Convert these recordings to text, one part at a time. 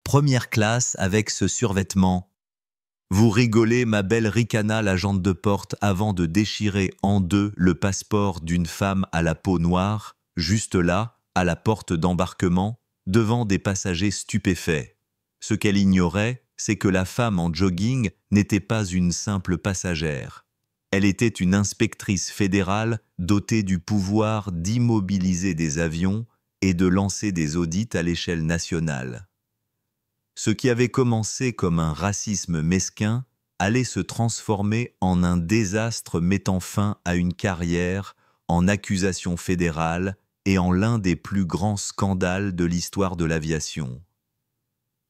première classe avec ce survêtement. Vous rigolez, ma belle, ricana l'agente de porte avant de déchirer en deux le passeport d'une femme à la peau noire, juste là, à la porte d'embarquement, devant des passagers stupéfaits. Ce qu'elle ignorait, c'est que la femme en jogging n'était pas une simple passagère. Elle était une inspectrice fédérale dotée du pouvoir d'immobiliser des avions et de lancer des audits à l'échelle nationale. Ce qui avait commencé comme un racisme mesquin allait se transformer en un désastre mettant fin à une carrière en accusation fédérale et en l'un des plus grands scandales de l'histoire de l'aviation.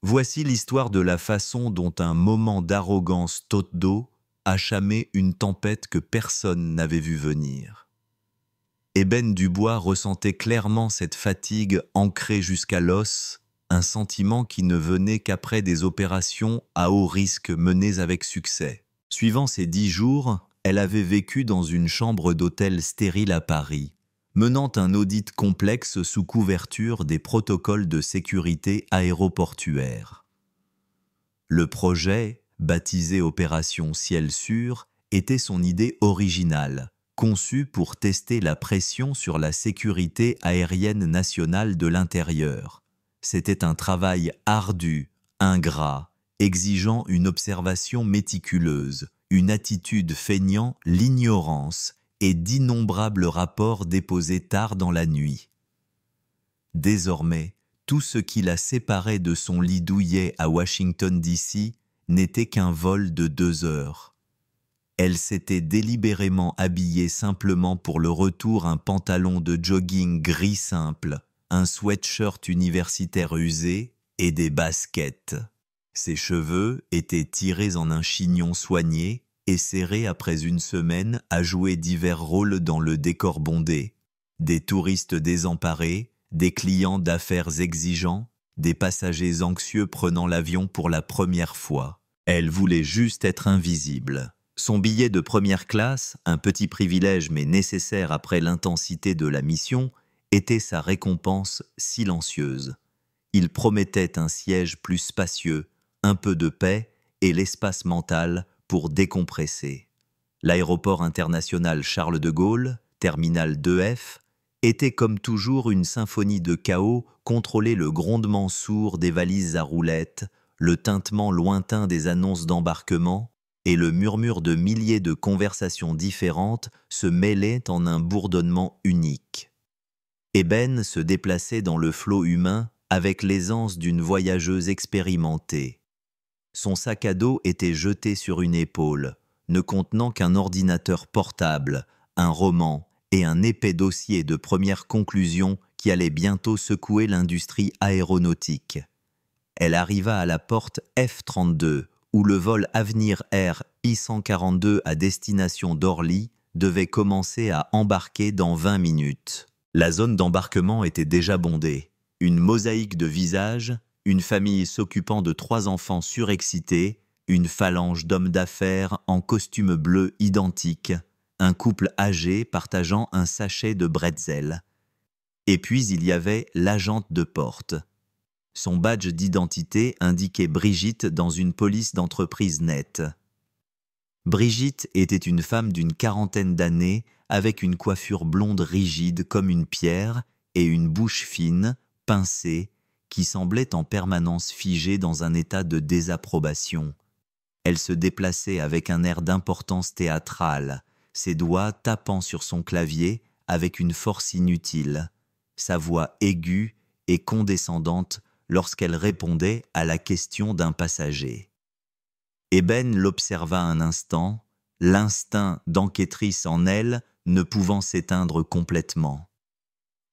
Voici l'histoire de la façon dont un moment d'arrogance tote d'eau a chamé une tempête que personne n'avait vue venir. Eben Dubois ressentait clairement cette fatigue ancrée jusqu'à l'os, un sentiment qui ne venait qu'après des opérations à haut risque menées avec succès. Suivant ces 10 jours, elle avait vécu dans une chambre d'hôtel stérile à Paris, menant un audit complexe sous couverture des protocoles de sécurité aéroportuaire. Le projet, baptisé Opération Ciel Sûr, était son idée originale, conçue pour tester la pression sur la sécurité aérienne nationale de l'intérieur. C'était un travail ardu, ingrat, exigeant une observation méticuleuse, une attitude feignant l'ignorance et d'innombrables rapports déposés tard dans la nuit. Désormais, tout ce qui la séparait de son lit douillet à Washington DC n'était qu'un vol de 2 heures. Elle s'était délibérément habillée simplement pour le retour, un pantalon de jogging gris simple, un sweatshirt universitaire usé et des baskets. Ses cheveux étaient tirés en un chignon soigné et serrés après une semaine à jouer divers rôles dans le décor bondé. Des touristes désemparés, des clients d'affaires exigeants, des passagers anxieux prenant l'avion pour la première fois. Elle voulait juste être invisible. Son billet de première classe, un petit privilège mais nécessaire après l'intensité de la mission, était sa récompense silencieuse. Il promettait un siège plus spacieux, un peu de paix et l'espace mental pour décompresser. L'aéroport international Charles de Gaulle, terminal 2F, était comme toujours une symphonie de chaos, contrôlait le grondement sourd des valises à roulettes, le tintement lointain des annonces d'embarquement, et le murmure de milliers de conversations différentes se mêlaient en un bourdonnement unique. Eben se déplaçait dans le flot humain avec l'aisance d'une voyageuse expérimentée. Son sac à dos était jeté sur une épaule, ne contenant qu'un ordinateur portable, un roman et un épais dossier de première conclusion qui allait bientôt secouer l'industrie aéronautique. Elle arriva à la porte F-32, où le vol Avenir Air I-142 à destination d'Orly devait commencer à embarquer dans 20 minutes. La zone d'embarquement était déjà bondée. Une mosaïque de visages, une famille s'occupant de 3 enfants surexcités, une phalange d'hommes d'affaires en costume bleu identique, un couple âgé partageant un sachet de bretzel. Et puis il y avait l'agente de porte. Son badge d'identité indiquait Brigitte dans une police d'entreprise nette. Brigitte était une femme d'une 40aine d'années, avec une coiffure blonde rigide comme une pierre et une bouche fine, pincée, qui semblait en permanence figée dans un état de désapprobation. Elle se déplaçait avec un air d'importance théâtrale, ses doigts tapant sur son clavier avec une force inutile, sa voix aiguë et condescendante lorsqu'elle répondait à la question d'un passager. Eben l'observa un instant, l'instinct d'enquêtrice en elle ne pouvant s'éteindre complètement.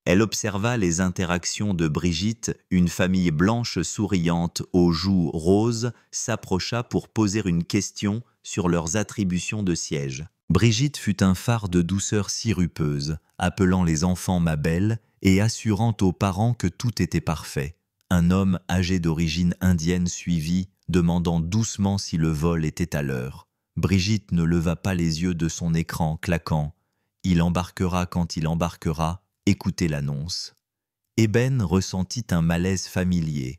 Elle observa les interactions de Brigitte, une famille blanche souriante aux joues roses s'approcha pour poser une question sur leurs attributions de siège. Brigitte fut un phare de douceur sirupeuse, appelant les enfants ma belle et assurant aux parents que tout était parfait. Un homme âgé d'origine indienne suivit, demandant doucement si le vol était à l'heure. Brigitte ne leva pas les yeux de son écran, claquant « Il embarquera quand il embarquera », écoutez l'annonce. Eben ressentit un malaise familier.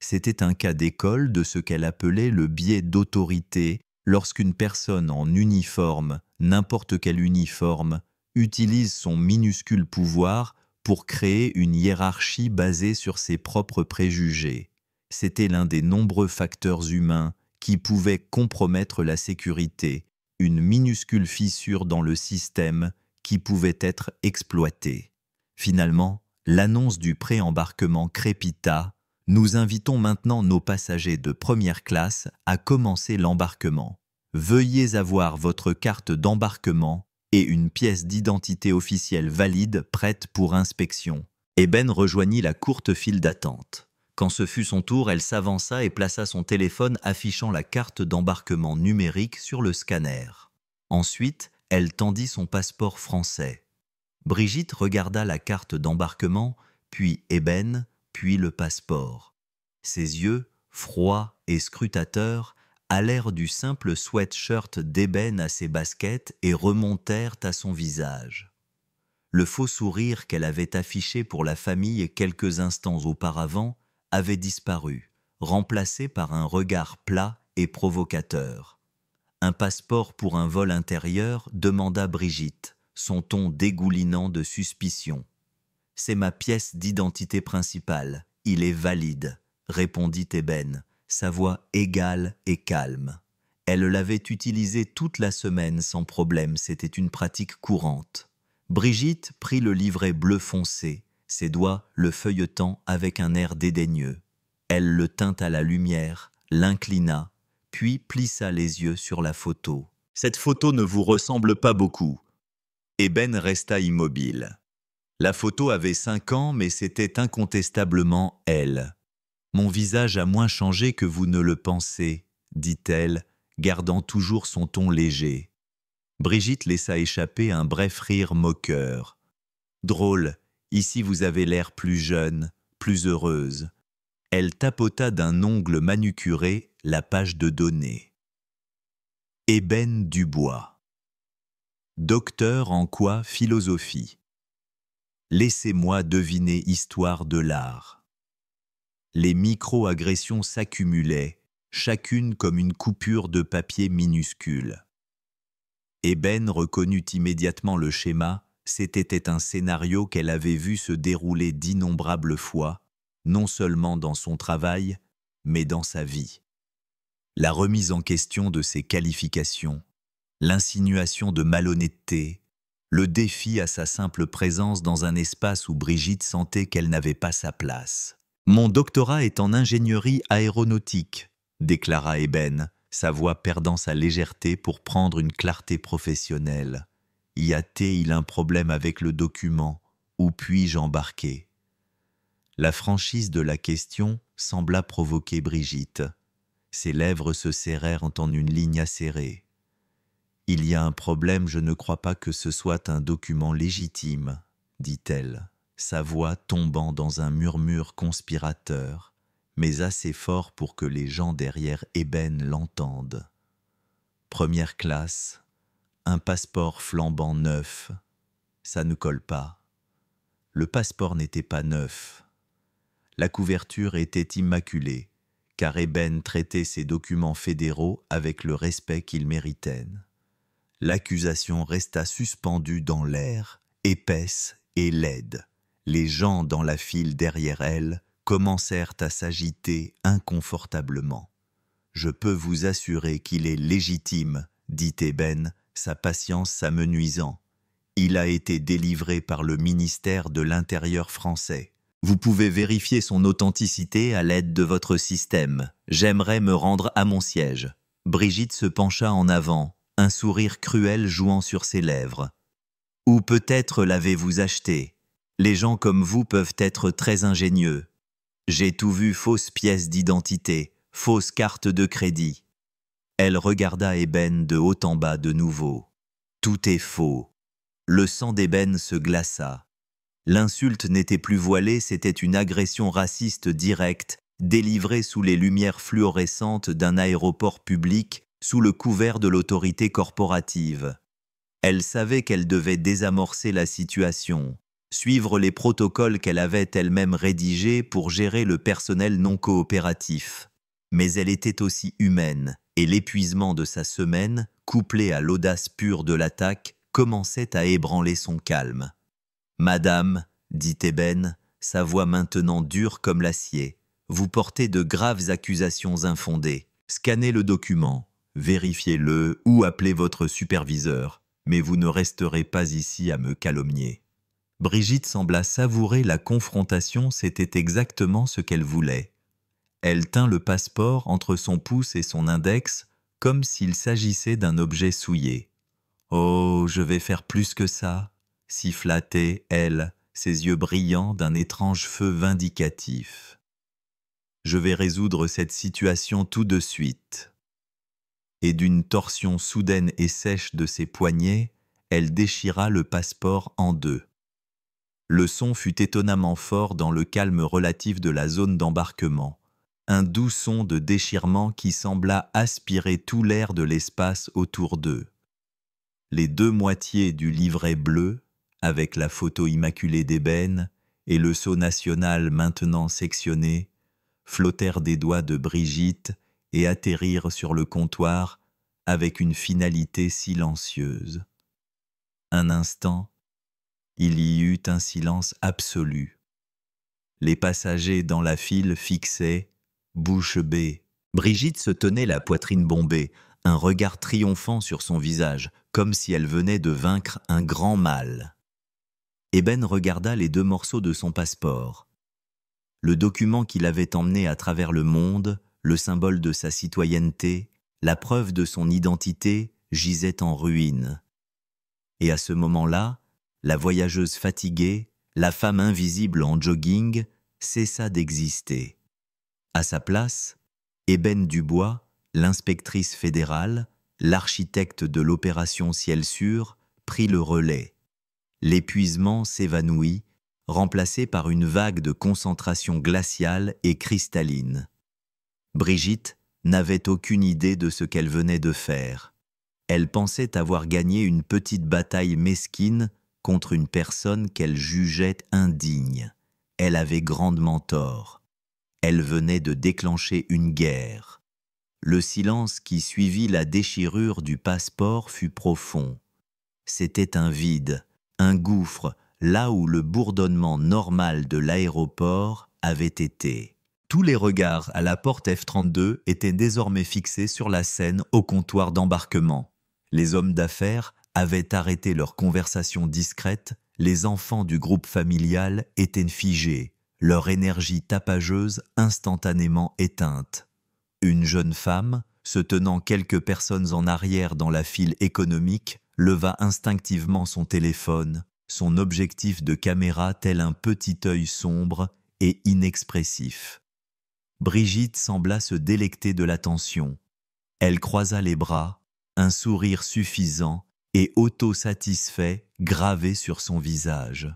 C'était un cas d'école de ce qu'elle appelait le biais d'autorité, lorsqu'une personne en uniforme, n'importe quel uniforme, utilise son minuscule pouvoir pour créer une hiérarchie basée sur ses propres préjugés. C'était l'un des nombreux facteurs humains qui pouvaient compromettre la sécurité, une minuscule fissure dans le système qui pouvait être exploitée. Finalement, l'annonce du pré-embarquement crépita. Nous invitons maintenant nos passagers de première classe à commencer l'embarquement. Veuillez avoir votre carte d'embarquement et une pièce d'identité officielle valide prête pour inspection. Eben rejoignit la courte file d'attente. Quand ce fut son tour, elle s'avança et plaça son téléphone affichant la carte d'embarquement numérique sur le scanner. Ensuite, elle tendit son passeport français. Brigitte regarda la carte d'embarquement, puis Eben, puis le passeport. Ses yeux, froids et scrutateurs, allèrent du simple sweatshirt d'ébène à ses baskets et remontèrent à son visage. Le faux sourire qu'elle avait affiché pour la famille quelques instants auparavant avait disparu, remplacé par un regard plat et provocateur. « Un passeport pour un vol intérieur ?» demanda Brigitte, son ton dégoulinant de suspicion. « C'est ma pièce d'identité principale, il est valide », répondit Eben, sa voix égale et calme. Elle l'avait utilisé toute la semaine sans problème, c'était une pratique courante. Brigitte prit le livret bleu foncé, ses doigts le feuilletant avec un air dédaigneux. Elle le tint à la lumière, l'inclina, puis plissa les yeux sur la photo. « Cette photo ne vous ressemble pas beaucoup. » Eben resta immobile. La photo avait 5 ans, mais c'était incontestablement elle. « Mon visage a moins changé que vous ne le pensez, » dit-elle, gardant toujours son ton léger. Brigitte laissa échapper un bref rire moqueur. « Drôle, ici vous avez l'air plus jeune, plus heureuse. » Elle tapota d'un ongle manucuré la page de données. Eben Dubois. Docteur en quoi philosophie. Laissez-moi deviner histoire de l'art. Les micro-agressions s'accumulaient, chacune comme une coupure de papier minuscule. Eben reconnut immédiatement le schéma, c'était un scénario qu'elle avait vu se dérouler d'innombrables fois, non seulement dans son travail, mais dans sa vie. La remise en question de ses qualifications, l'insinuation de malhonnêteté, le défi à sa simple présence dans un espace où Brigitte sentait qu'elle n'avait pas sa place. « Mon doctorat est en ingénierie aéronautique », déclara Eben, sa voix perdant sa légèreté pour prendre une clarté professionnelle. « Y a-t-il un problème avec le document? Où puis-je embarquer ?» La franchise de la question sembla provoquer Brigitte. Ses lèvres se serrèrent en une ligne acérée. « Il y a un problème, je ne crois pas que ce soit un document légitime, » dit-elle, sa voix tombant dans un murmure conspirateur, mais assez fort pour que les gens derrière Eben l'entendent. Première classe, un passeport flambant neuf, ça ne colle pas. Le passeport n'était pas neuf. La couverture était immaculée, car Eben traitait ses documents fédéraux avec le respect qu'ils méritaient. L'accusation resta suspendue dans l'air, épaisse et laide. Les gens dans la file derrière elle commencèrent à s'agiter inconfortablement. « Je peux vous assurer qu'il est légitime, » dit Eben, sa patience s'amenuisant. « Il a été délivré par le ministère de l'Intérieur français. Vous pouvez vérifier son authenticité à l'aide de votre système. J'aimerais me rendre à mon siège. » Brigitte se pencha en avant, un sourire cruel jouant sur ses lèvres. « Ou peut-être l'avez-vous acheté. Les gens comme vous peuvent être très ingénieux. J'ai tout vu, fausse pièce d'identité, fausse carte de crédit. » Elle regarda Eben de haut en bas de nouveau. « Tout est faux. » Le sang d'Eben se glaça. L'insulte n'était plus voilée, c'était une agression raciste directe, délivrée sous les lumières fluorescentes d'un aéroport public, sous le couvert de l'autorité corporative. Elle savait qu'elle devait désamorcer la situation, suivre les protocoles qu'elle avait elle-même rédigés pour gérer le personnel non coopératif. Mais elle était aussi humaine, et l'épuisement de sa semaine, couplé à l'audace pure de l'attaque, commençait à ébranler son calme. « Madame, dit Eben, sa voix maintenant dure comme l'acier, vous portez de graves accusations infondées. Scannez le document, vérifiez-le ou appelez votre superviseur, mais vous ne resterez pas ici à me calomnier. » Brigitte sembla savourer la confrontation, c'était exactement ce qu'elle voulait. Elle tint le passeport entre son pouce et son index, comme s'il s'agissait d'un objet souillé. « Oh, je vais faire plus que ça !» siffla-t-elle, elle, ses yeux brillants d'un étrange feu vindicatif. « Je vais résoudre cette situation tout de suite. » Et d'une torsion soudaine et sèche de ses poignets, elle déchira le passeport en deux. Le son fut étonnamment fort dans le calme relatif de la zone d'embarquement. Un doux son de déchirement qui sembla aspirer tout l'air de l'espace autour d'eux. Les deux moitiés du livret bleu, avec la photo immaculée d'ébène et le sceau national maintenant sectionné, flottèrent des doigts de Brigitte et atterrirent sur le comptoir avec une finalité silencieuse. Un instant, il y eut un silence absolu. Les passagers dans la file fixaient, bouche bée. Brigitte se tenait la poitrine bombée, un regard triomphant sur son visage, comme si elle venait de vaincre un grand mal. Eben regarda les deux morceaux de son passeport. Le document qu'il avait emmené à travers le monde, le symbole de sa citoyenneté, la preuve de son identité, gisait en ruine. Et à ce moment-là, la voyageuse fatiguée, la femme invisible en jogging, cessa d'exister. À sa place, Eben Dubois, l'inspectrice fédérale, l'architecte de l'opération Ciel Sûr, prit le relais. L'épuisement s'évanouit, remplacé par une vague de concentration glaciale et cristalline. Brigitte n'avait aucune idée de ce qu'elle venait de faire. Elle pensait avoir gagné une petite bataille mesquine contre une personne qu'elle jugeait indigne. Elle avait grandement tort. Elle venait de déclencher une guerre. Le silence qui suivit la déchirure du passeport fut profond. C'était un vide, un gouffre, là où le bourdonnement normal de l'aéroport avait été. Tous les regards à la porte F-32 étaient désormais fixés sur la scène au comptoir d'embarquement. Les hommes d'affaires avaient arrêté leur conversation discrète, les enfants du groupe familial étaient figés, leur énergie tapageuse instantanément éteinte. Une jeune femme, se tenant quelques personnes en arrière dans la file économique, leva instinctivement son téléphone, son objectif de caméra tel un petit œil sombre et inexpressif. Brigitte sembla se délecter de l'attention. Elle croisa les bras, un sourire suffisant et autosatisfait gravé sur son visage.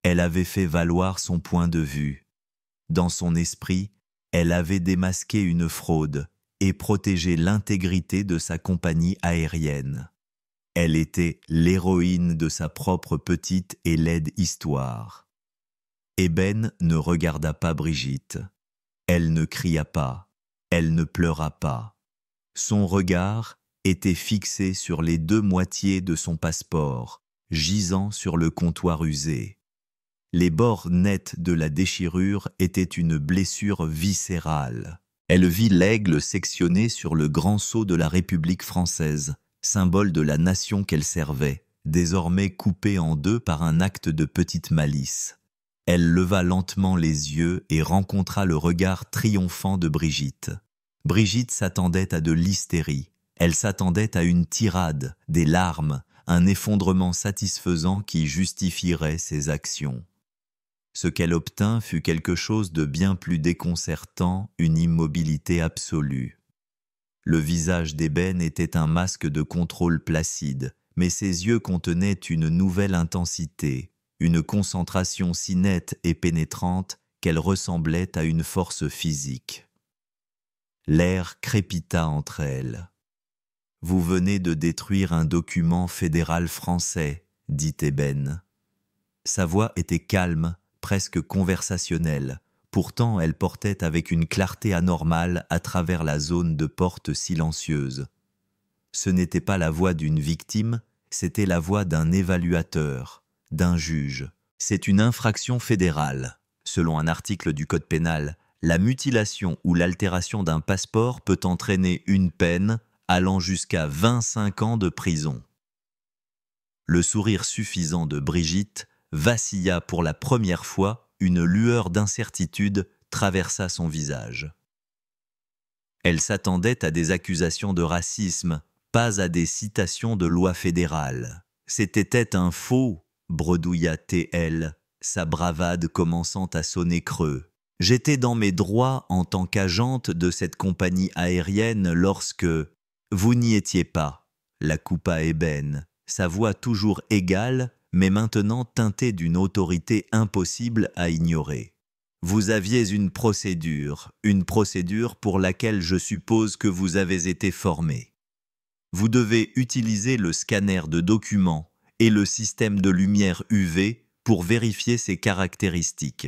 Elle avait fait valoir son point de vue. Dans son esprit, elle avait démasqué une fraude et protégé l'intégrité de sa compagnie aérienne. Elle était l'héroïne de sa propre petite et laide histoire. Eben ne regarda pas Brigitte. Elle ne cria pas, elle ne pleura pas. Son regard était fixé sur les deux moitiés de son passeport, gisant sur le comptoir usé. Les bords nets de la déchirure étaient une blessure viscérale. Elle vit l'aigle sectionné sur le grand sceau de la République française, symbole de la nation qu'elle servait, désormais coupé en deux par un acte de petite malice. Elle leva lentement les yeux et rencontra le regard triomphant de Brigitte. Brigitte s'attendait à de l'hystérie. Elle s'attendait à une tirade, des larmes, un effondrement satisfaisant qui justifierait ses actions. Ce qu'elle obtint fut quelque chose de bien plus déconcertant, une immobilité absolue. Le visage d'Eben était un masque de contrôle placide, mais ses yeux contenaient une nouvelle intensité, une concentration si nette et pénétrante qu'elle ressemblait à une force physique. L'air crépita entre elles. « Vous venez de détruire un document fédéral français, dit Eben. » Sa voix était calme, presque conversationnelle. Pourtant, elle portait avec une clarté anormale à travers la zone de porte silencieuse. Ce n'était pas la voix d'une victime, c'était la voix d'un évaluateur, d'un juge. C'est une infraction fédérale. Selon un article du Code pénal, la mutilation ou l'altération d'un passeport peut entraîner une peine allant jusqu'à 25 ans de prison. Le sourire suffisant de Brigitte vacilla pour la première fois, une lueur d'incertitude traversa son visage. Elle s'attendait à des accusations de racisme, pas à des citations de loi fédérale. C'était un faux, bredouilla T.L., sa bravade commençant à sonner creux. J'étais dans mes droits en tant qu'agente de cette compagnie aérienne lorsque vous n'y étiez pas, la coupa ébène, sa voix toujours égale, mais maintenant teintée d'une autorité impossible à ignorer. Vous aviez une procédure pour laquelle je suppose que vous avez été formé. Vous devez utiliser le scanner de documents et le système de lumière UV pour vérifier ses caractéristiques.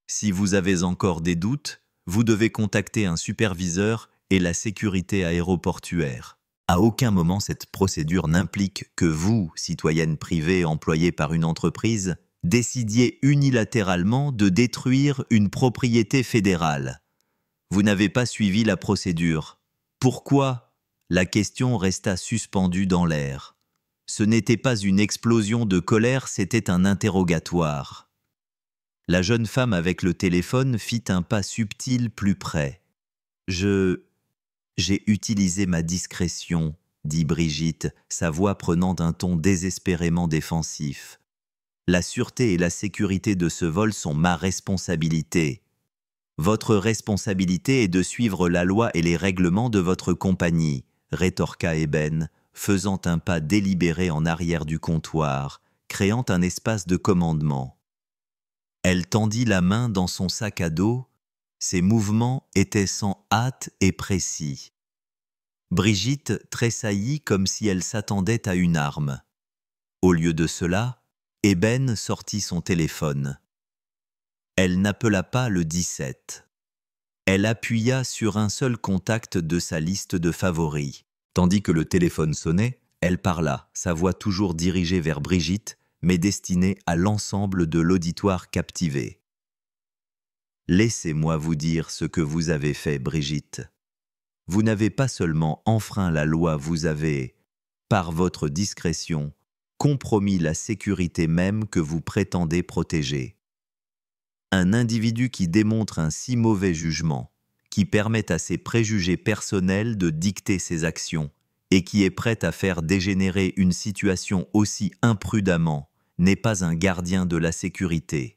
Si vous avez encore des doutes, vous devez contacter un superviseur et la sécurité aéroportuaire. À aucun moment cette procédure n'implique que vous, citoyenne privée employée par une entreprise, décidiez unilatéralement de détruire une propriété fédérale. Vous n'avez pas suivi la procédure. Pourquoi ? La question resta suspendue dans l'air. Ce n'était pas une explosion de colère, c'était un interrogatoire. La jeune femme avec le téléphone fit un pas subtil plus près. J'ai utilisé ma discrétion, dit Brigitte, sa voix prenant un ton désespérément défensif. La sûreté et la sécurité de ce vol sont ma responsabilité. Votre responsabilité est de suivre la loi et les règlements de votre compagnie, rétorqua Eben, faisant un pas délibéré en arrière du comptoir, créant un espace de commandement. Elle tendit la main dans son sac à dos. Ses mouvements étaient sans hâte et précis. Brigitte tressaillit comme si elle s'attendait à une arme. Au lieu de cela, Eben sortit son téléphone. Elle n'appela pas le 17. Elle appuya sur un seul contact de sa liste de favoris. Tandis que le téléphone sonnait, elle parla, sa voix toujours dirigée vers Brigitte, mais destinée à l'ensemble de l'auditoire captivé. « Laissez-moi vous dire ce que vous avez fait, Brigitte. Vous n'avez pas seulement enfreint la loi, vous avez, par votre discrétion, compromis la sécurité même que vous prétendez protéger. Un individu qui démontre un si mauvais jugement, qui permet à ses préjugés personnels de dicter ses actions et qui est prêt à faire dégénérer une situation aussi imprudemment, n'est pas un gardien de la sécurité.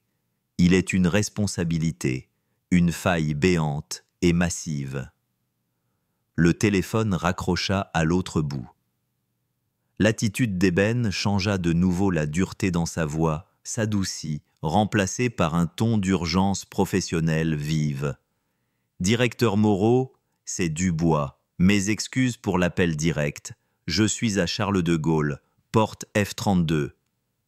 Il est une responsabilité, une faille béante et massive. » Le téléphone raccrocha à l'autre bout. L'attitude d'Eben changea de nouveau, la dureté dans sa voix s'adoucit, remplacée par un ton d'urgence professionnelle vive. « Directeur Moreau, c'est Dubois. Mes excuses pour l'appel direct. Je suis à Charles de Gaulle, porte F32.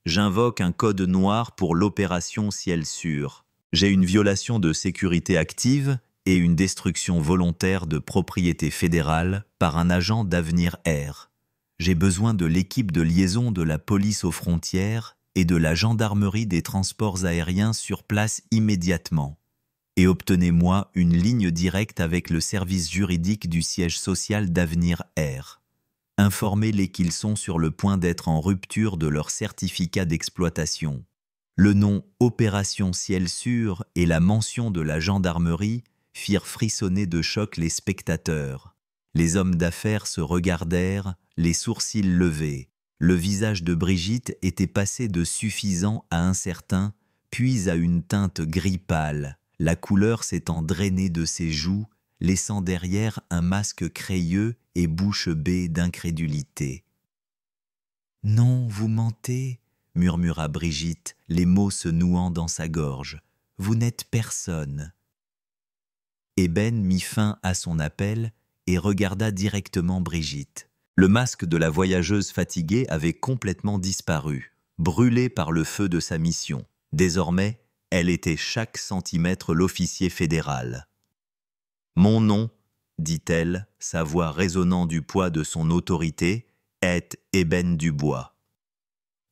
J'invoque un code noir pour l'opération Ciel Sûr. J'ai une violation de sécurité active et une destruction volontaire de propriété fédérale par un agent d'Avenir Air. J'ai besoin de l'équipe de liaison de la police aux frontières et de la gendarmerie des transports aériens sur place immédiatement. Et obtenez-moi une ligne directe avec le service juridique du siège social d'Avenir Air. Informez-les qu'ils sont sur le point d'être en rupture de leur certificat d'exploitation. Le nom « Opération Ciel Sûr » et la mention de la gendarmerie firent frissonner de choc les spectateurs. Les hommes d'affaires se regardèrent, les sourcils levés. Le visage de Brigitte était passé de suffisant à incertain, puis à une teinte gris pâle, la couleur s'étant drainée de ses joues, laissant derrière un masque crayeux et bouche bée d'incrédulité. « Non, vous mentez !» murmura Brigitte, les mots se nouant dans sa gorge. « Vous n'êtes personne. » Eben mit fin à son appel et regarda directement Brigitte. Le masque de la voyageuse fatiguée avait complètement disparu. brûlée par le feu de sa mission. Désormais, elle était chaque centimètre l'officier fédéral. « Mon nom, dit-elle, sa voix résonnant du poids de son autorité, est Ébène Dubois.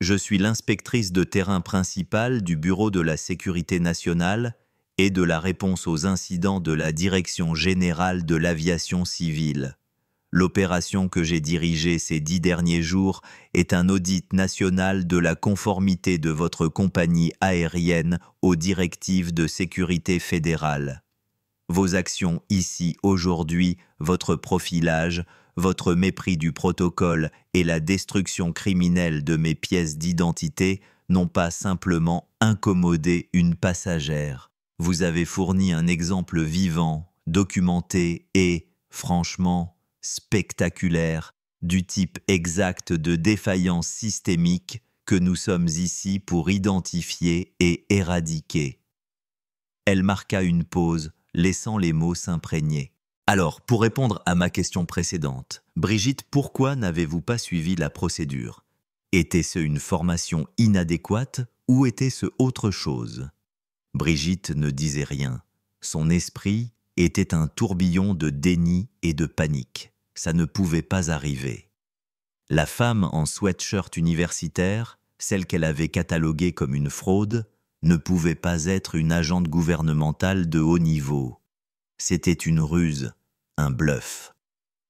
Je suis l'inspectrice de terrain principale du Bureau de la Sécurité nationale et de la réponse aux incidents de la Direction générale de l'aviation civile. L'opération que j'ai dirigée ces 10 derniers jours est un audit national de la conformité de votre compagnie aérienne aux directives de sécurité fédérale. Vos actions ici aujourd'hui, votre profilage, votre mépris du protocole et la destruction criminelle de mes pièces d'identité n'ont pas simplement incommodé une passagère. Vous avez fourni un exemple vivant, documenté et, franchement, spectaculaire, du type exact de défaillance systémique que nous sommes ici pour identifier et éradiquer. » Elle marqua une pause, laissant les mots s'imprégner. Alors, pour répondre à ma question précédente, Brigitte, pourquoi n'avez-vous pas suivi la procédure? Était-ce une formation inadéquate ou était-ce autre chose? Brigitte ne disait rien. Son esprit était un tourbillon de déni et de panique. Ça ne pouvait pas arriver. La femme en sweatshirt universitaire, celle qu'elle avait cataloguée comme une fraude, ne pouvait pas être une agente gouvernementale de haut niveau. C'était une ruse, un bluff.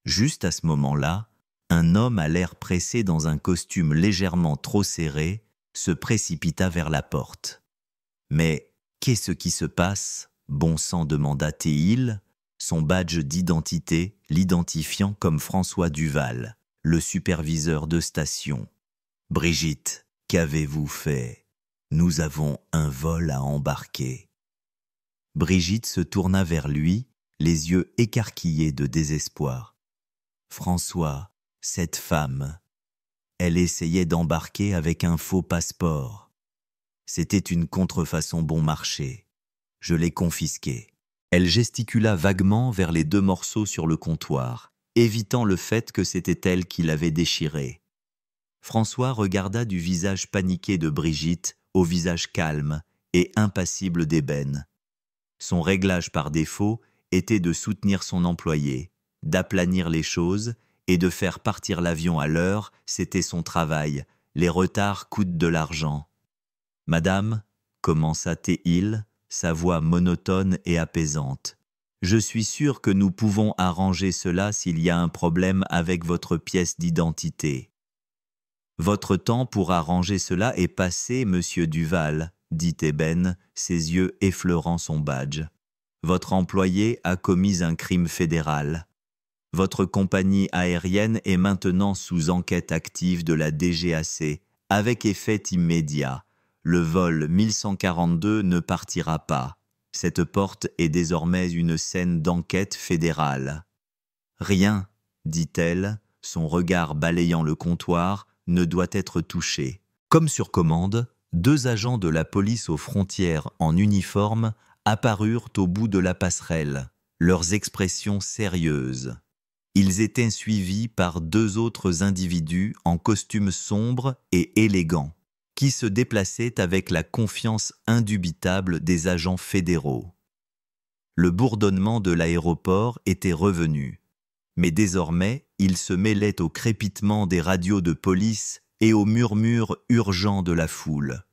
Juste à ce moment-là, un homme à l'air pressé dans un costume légèrement trop serré se précipita vers la porte. « Mais qu'est-ce qui se passe ?» bon sang demanda-t-il, son badge d'identité l'identifiant comme François Duval, le superviseur de station. « Brigitte, qu'avez-vous fait? Nous avons un vol à embarquer. » Brigitte se tourna vers lui, les yeux écarquillés de désespoir. « François, cette femme, elle essayait d'embarquer avec un faux passeport. C'était une contrefaçon bon marché. Je l'ai confisquée. » Elle gesticula vaguement vers les 2 morceaux sur le comptoir, évitant le fait que c'était elle qui l'avait déchiré. François regarda du visage paniqué de Brigitte au visage calme et impassible d'Ébène. Son réglage par défaut était de soutenir son employé, d'aplanir les choses et de faire partir l'avion à l'heure, c'était son travail. Les retards coûtent de l'argent. « Madame, commença-t-il, sa voix monotone et apaisante, je suis sûr que nous pouvons arranger cela s'il y a un problème avec votre pièce d'identité. » « Votre temps pour arranger cela est passé, monsieur Duval, » dit Ébène, ses yeux effleurant son badge. « Votre employé a commis un crime fédéral. Votre compagnie aérienne est maintenant sous enquête active de la DGAC, avec effet immédiat. Le vol 1142 ne partira pas. Cette porte est désormais une scène d'enquête fédérale. »« Rien, dit-elle, son regard balayant le comptoir, ne doit être touché. » Comme sur commande, 2 agents de la police aux frontières en uniforme apparurent au bout de la passerelle, leurs expressions sérieuses. Ils étaient suivis par 2 autres individus en costume sombre et élégant, qui se déplaçaient avec la confiance indubitable des agents fédéraux. Le bourdonnement de l'aéroport était revenu, mais désormais il se mêlait au crépitement des radios de police et au murmure urgent de la foule.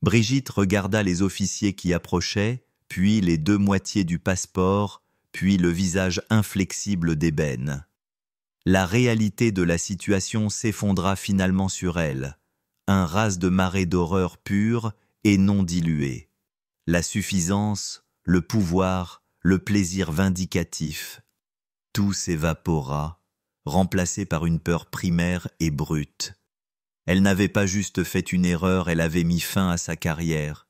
Brigitte regarda les officiers qui approchaient, puis les 2 moitiés du passeport, puis le visage inflexible d'Ébène. La réalité de la situation s'effondra finalement sur elle, un raz de marée d'horreur pure et non diluée. La suffisance, le pouvoir, le plaisir vindicatif, tout s'évapora, remplacé par une peur primaire et brute. Elle n'avait pas juste fait une erreur, elle avait mis fin à sa carrière.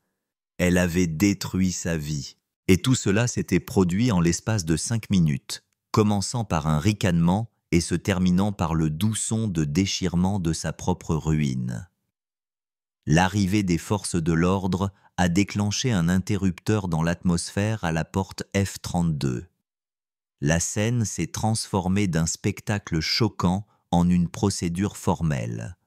Elle avait détruit sa vie. Et tout cela s'était produit en l'espace de 5 minutes, commençant par un ricanement et se terminant par le doux son de déchirement de sa propre ruine. L'arrivée des forces de l'ordre a déclenché un interrupteur dans l'atmosphère à la porte F-32. La scène s'est transformée d'un spectacle choquant en une procédure formelle.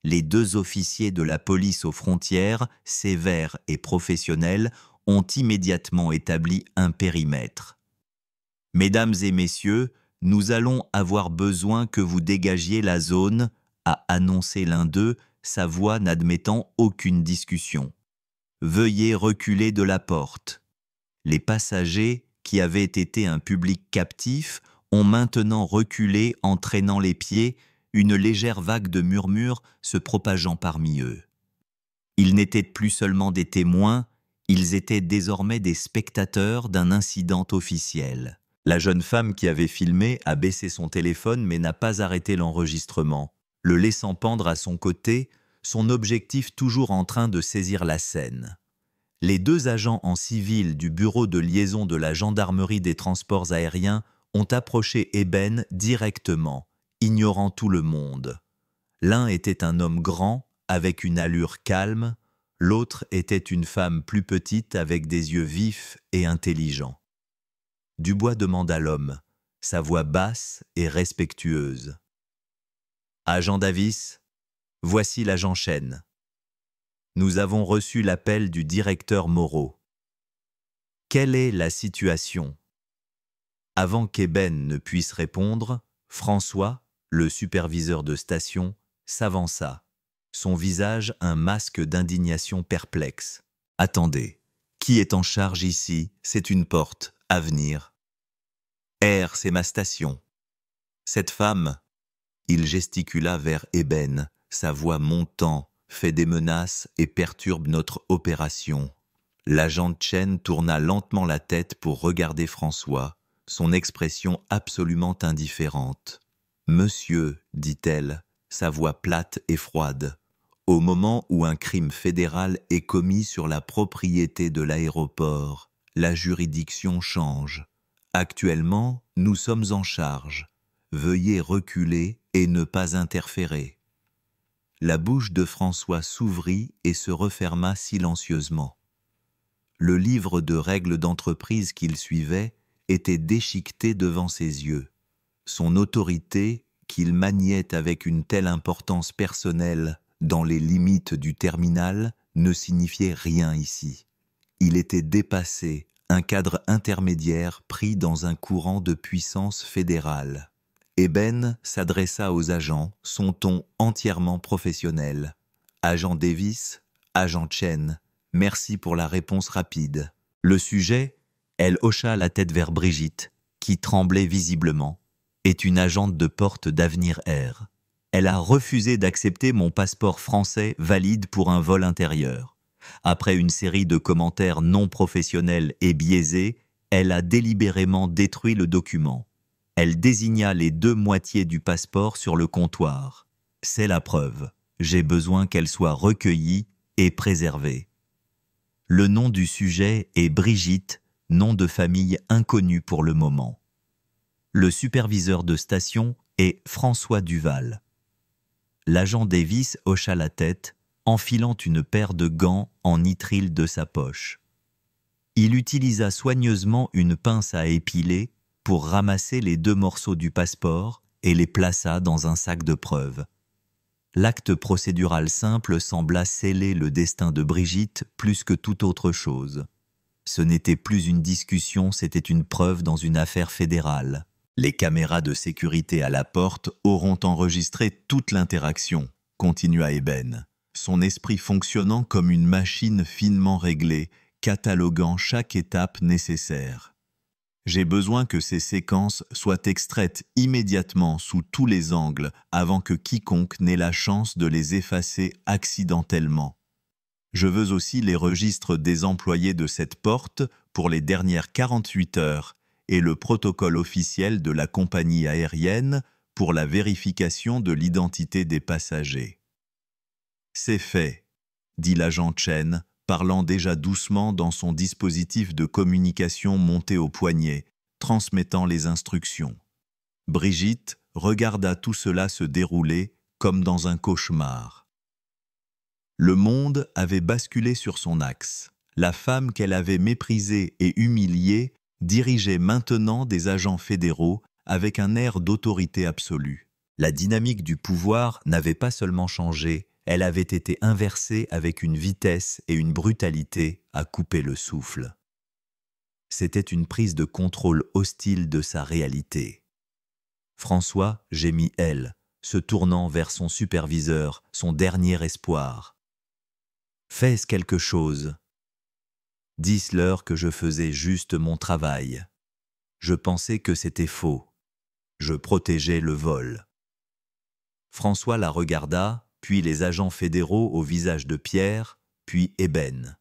Les 2 officiers de la police aux frontières, sévères et professionnels, ont immédiatement établi un périmètre. « Mesdames et messieurs, nous allons avoir besoin que vous dégagiez la zone », a annoncé l'un d'eux, sa voix n'admettant aucune discussion. « Veuillez reculer de la porte. » Les passagers, qui avaient été un public captif, ont maintenant reculé en traînant les pieds, une légère vague de murmures se propageant parmi eux. Ils n'étaient plus seulement des témoins, ils étaient désormais des spectateurs d'un incident officiel. La jeune femme qui avait filmé a baissé son téléphone mais n'a pas arrêté l'enregistrement, le laissant pendre à son côté, son objectif toujours en train de saisir la scène. Les 2 agents en civil du bureau de liaison de la gendarmerie des transports aériens ont approché Eben directement, ignorant tout le monde. L'un était un homme grand, avec une allure calme, l'autre était une femme plus petite avec des yeux vifs et intelligents. Dubois demanda l'homme, sa voix basse et respectueuse. « Agent Davis, voici l'agent Chen. Nous avons reçu l'appel du directeur Moreau. Quelle est la situation ?» Avant qu'Eben ne puisse répondre, François, le superviseur de station, s'avança, son visage un masque d'indignation perplexe. « Attendez, qui est en charge ici? C'est une porte, à venir. R, c'est ma station. Cette femme, » il gesticula vers Eben, sa voix montant, fait des menaces et perturbe notre opération. L'agent Chen tourna lentement la tête pour regarder François, son expression absolument indifférente. « Monsieur, dit-elle, sa voix plate et froide, au moment où un crime fédéral est commis sur la propriété de l'aéroport, la juridiction change. Actuellement, nous sommes en charge. Veuillez reculer et ne pas interférer. » La bouche de François s'ouvrit et se referma silencieusement. Le livre de règles d'entreprise qu'il suivait était déchiqueté devant ses yeux. Son autorité, qu'il maniait avec une telle importance personnelle dans les limites du terminal, ne signifiait rien ici. Il était dépassé, un cadre intermédiaire pris dans un courant de puissance fédérale. Eben s'adressa aux agents, son ton entièrement professionnel. « Agent Davis, agent Chen, merci pour la réponse rapide. » Le sujet, elle hocha la tête vers Brigitte, qui tremblait visiblement, est une agente de porte d'Avenir Air. Elle a refusé d'accepter mon passeport français valide pour un vol intérieur. Après une série de commentaires non professionnels et biaisés, elle a délibérément détruit le document. Elle désigna les 2 moitiés du passeport sur le comptoir. C'est la preuve. J'ai besoin qu'elle soit recueillie et préservée. Le nom du sujet est Brigitte, nom de famille inconnu pour le moment. Le superviseur de station est François Duval. L'agent Davis hocha la tête, enfilant une paire de gants en nitrile de sa poche. Il utilisa soigneusement une pince à épiler pour ramasser les 2 morceaux du passeport et les plaça dans un sac de preuves. L'acte procédural simple sembla sceller le destin de Brigitte plus que toute autre chose. Ce n'était plus une discussion, c'était une preuve dans une affaire fédérale. Les caméras de sécurité à la porte auront enregistré toute l'interaction, continua Eben, son esprit fonctionnant comme une machine finement réglée, cataloguant chaque étape nécessaire. J'ai besoin que ces séquences soient extraites immédiatement sous tous les angles avant que quiconque n'ait la chance de les effacer accidentellement. Je veux aussi les registres des employés de cette porte pour les dernières 48 heures et le protocole officiel de la compagnie aérienne pour la vérification de l'identité des passagers. C'est fait, dit l'agent Chen, parlant déjà doucement dans son dispositif de communication monté au poignet, transmettant les instructions. Brigitte regarda tout cela se dérouler comme dans un cauchemar. Le monde avait basculé sur son axe. La femme qu'elle avait méprisée et humiliée dirigeait maintenant des agents fédéraux avec un air d'autorité absolue. La dynamique du pouvoir n'avait pas seulement changé, Elle avait été inversée avec une vitesse et une brutalité à couper le souffle. C'était une prise de contrôle hostile de sa réalité. François gémit elle, se tournant vers son superviseur, son dernier espoir. « Fais quelque chose. Dis-leur que je faisais juste mon travail. Je pensais que c'était faux. Je protégeais le vol. » François la regarda, puis les agents fédéraux au visage de pierre, puis ébène.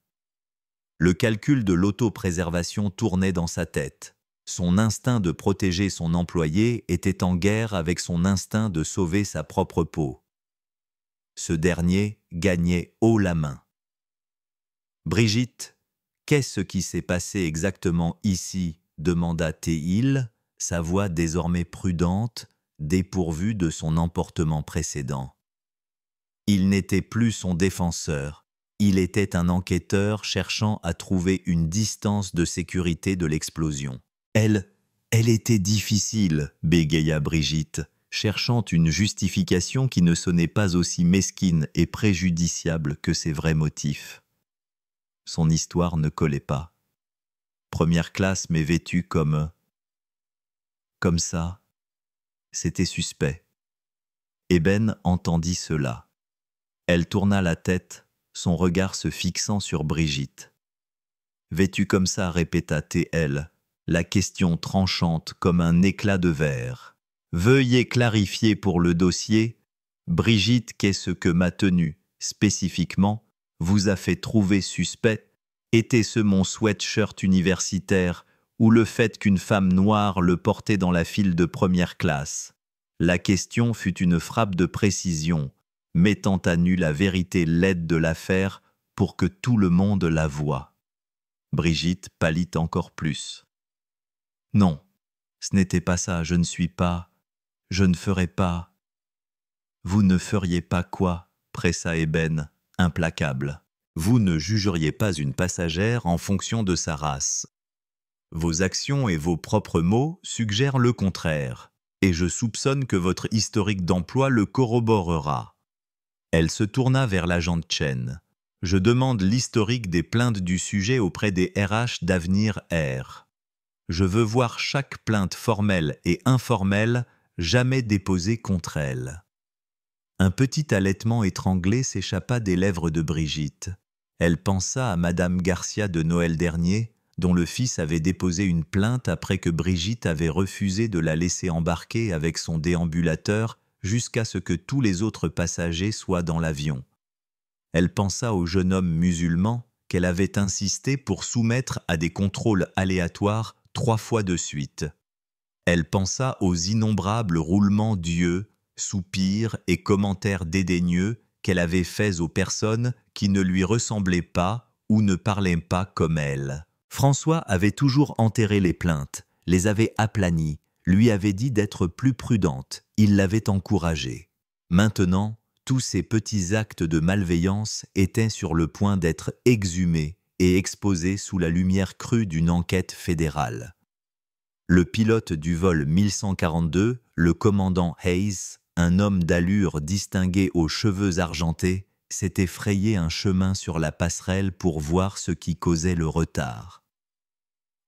Le calcul de l'autopréservation tournait dans sa tête. Son instinct de protéger son employé était en guerre avec son instinct de sauver sa propre peau. Ce dernier gagnait haut la main. « Brigitte, qu'est-ce qui s'est passé exactement ici ?» demanda-t-il, sa voix désormais prudente, dépourvue de son emportement précédent. Il n'était plus son défenseur, il était un enquêteur cherchant à trouver une distance de sécurité de l'explosion. Elle était difficile, bégaya Brigitte, cherchant une justification qui ne sonnait pas aussi mesquine et préjudiciable que ses vrais motifs. Son histoire ne collait pas. Première classe, mais vêtue comme ça. C'était suspect. Ébène entendit cela. Elle tourna la tête, son regard se fixant sur Brigitte. Vêtue comme ça, répéta-t-elle, la question tranchante comme un éclat de verre. Veuillez clarifier pour le dossier, Brigitte, qu'est-ce que ma tenue, spécifiquement, vous a fait trouver suspect? Était-ce mon sweatshirt universitaire ou le fait qu'une femme noire le portait dans la file de première classe? La question fut une frappe de précision, mettant à nu la vérité laide de l'affaire pour que tout le monde la voie. Brigitte pâlit encore plus. « Non, ce n'était pas ça, je ne ferai pas. »« Vous ne feriez pas quoi ?» pressa Ébène, implacable. « Vous ne jugeriez pas une passagère en fonction de sa race. Vos actions et vos propres mots suggèrent le contraire, et je soupçonne que votre historique d'emploi le corroborera. » Elle se tourna vers l'agent Chen. « Je demande l'historique des plaintes du sujet auprès des RH d'Avenir Air. Je veux voir chaque plainte formelle et informelle jamais déposée contre elle. » Un petit halètement étranglé s'échappa des lèvres de Brigitte. Elle pensa à Madame Garcia de Noël dernier, dont le fils avait déposé une plainte après que Brigitte avait refusé de la laisser embarquer avec son déambulateur jusqu'à ce que tous les autres passagers soient dans l'avion. Elle pensa au jeune homme musulman qu'elle avait insisté pour soumettre à des contrôles aléatoires 3 fois de suite. Elle pensa aux innombrables roulements d'yeux, soupirs et commentaires dédaigneux qu'elle avait faits aux personnes qui ne lui ressemblaient pas ou ne parlaient pas comme elle. François avait toujours enterré les plaintes, les avait aplanies, lui avait dit d'être plus prudente, il l'avait encouragée. Maintenant, tous ces petits actes de malveillance étaient sur le point d'être exhumés et exposés sous la lumière crue d'une enquête fédérale. Le pilote du vol 1142, le commandant Hayes, un homme d'allure distingué aux cheveux argentés, s'était frayé un chemin sur la passerelle pour voir ce qui causait le retard.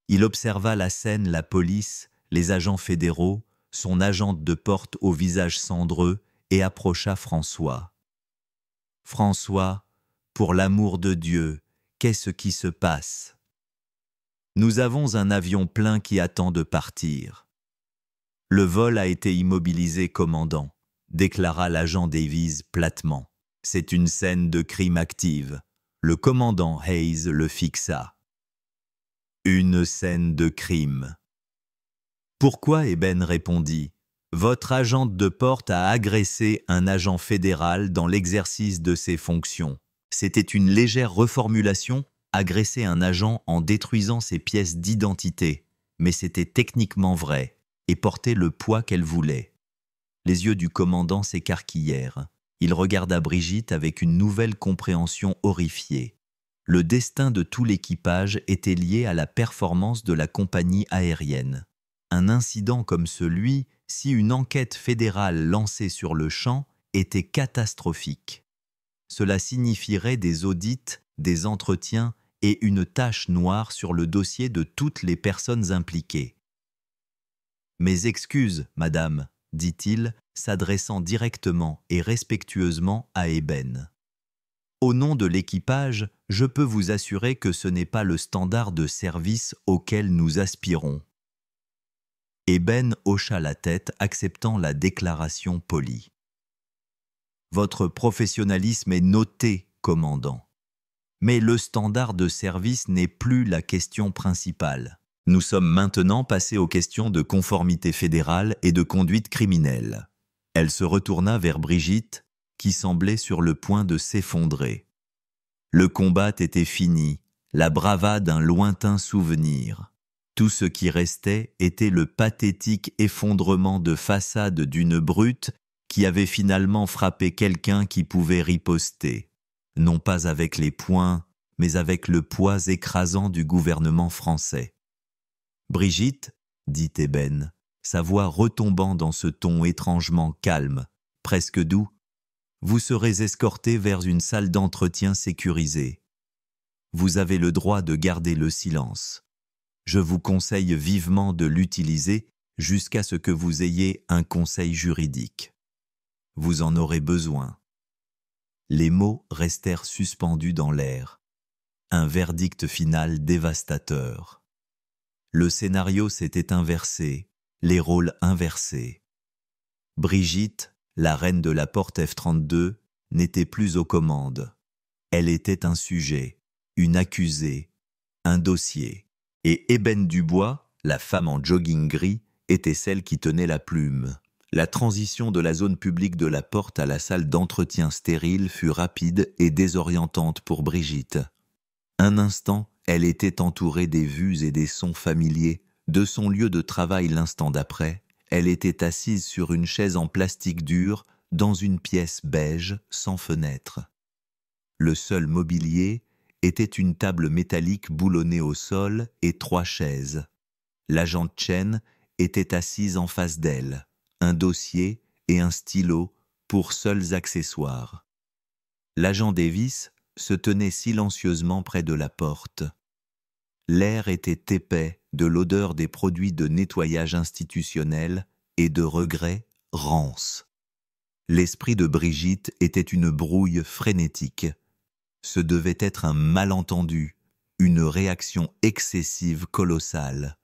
Il observa la scène, la police, les agents fédéraux, son agente de porte au visage cendreux, et approcha François. « François, pour l'amour de Dieu, qu'est-ce qui se passe ? » « Nous avons un avion plein qui attend de partir. »« Le vol a été immobilisé, commandant, » déclara l'agent Davies platement. « C'est une scène de crime active. » Le commandant Hayes le fixa. « Une scène de crime. » « Pourquoi ?» Ébène répondit. « Votre agente de porte a agressé un agent fédéral dans l'exercice de ses fonctions. » C'était une légère reformulation, agresser un agent en détruisant ses pièces d'identité, mais c'était techniquement vrai et portait le poids qu'elle voulait. Les yeux du commandant s'écarquillèrent. Il regarda Brigitte avec une nouvelle compréhension horrifiée. Le destin de tout l'équipage était lié à la performance de la compagnie aérienne. Un incident comme celui, si une enquête fédérale lancée sur le champ, était catastrophique. Cela signifierait des audits, des entretiens et une tache noire sur le dossier de toutes les personnes impliquées. « Mes excuses, madame », dit-il, s'adressant directement et respectueusement à Eben. « Au nom de l'équipage, je peux vous assurer que ce n'est pas le standard de service auquel nous aspirons. » Eben hocha la tête, acceptant la déclaration polie. « Votre professionnalisme est noté, commandant. Mais le standard de service n'est plus la question principale. Nous sommes maintenant passés aux questions de conformité fédérale et de conduite criminelle. » Elle se retourna vers Brigitte, qui semblait sur le point de s'effondrer. Le combat était fini, la bravade un lointain souvenir. Tout ce qui restait était le pathétique effondrement de façade d'une brute qui avait finalement frappé quelqu'un qui pouvait riposter, non pas avec les poings, mais avec le poids écrasant du gouvernement français. « Brigitte, dit Eben, sa voix retombant dans ce ton étrangement calme, presque doux, vous serez escortée vers une salle d'entretien sécurisée. Vous avez le droit de garder le silence. Je vous conseille vivement de l'utiliser jusqu'à ce que vous ayez un conseil juridique. Vous en aurez besoin. » Les mots restèrent suspendus dans l'air. Un verdict final dévastateur. Le scénario s'était inversé, les rôles inversés. Brigitte, la reine de la porte F32, n'était plus aux commandes. Elle était un sujet, une accusée, un dossier. Et Eben Dubois, la femme en jogging gris, était celle qui tenait la plume. La transition de la zone publique de la porte à la salle d'entretien stérile fut rapide et désorientante pour Brigitte. Un instant, elle était entourée des vues et des sons familiers. De son lieu de travail l'instant d'après, elle était assise sur une chaise en plastique dur dans une pièce beige sans fenêtre. Le seul mobilier était une table métallique boulonnée au sol et 3 chaises. L'agent Chen était assise en face d'elle, un dossier et un stylo pour seuls accessoires. L'agent Davis se tenait silencieusement près de la porte. L'air était épais de l'odeur des produits de nettoyage institutionnel et de regrets rance. L'esprit de Brigitte était une brouille frénétique. Ce devait être un malentendu, une réaction excessive colossale.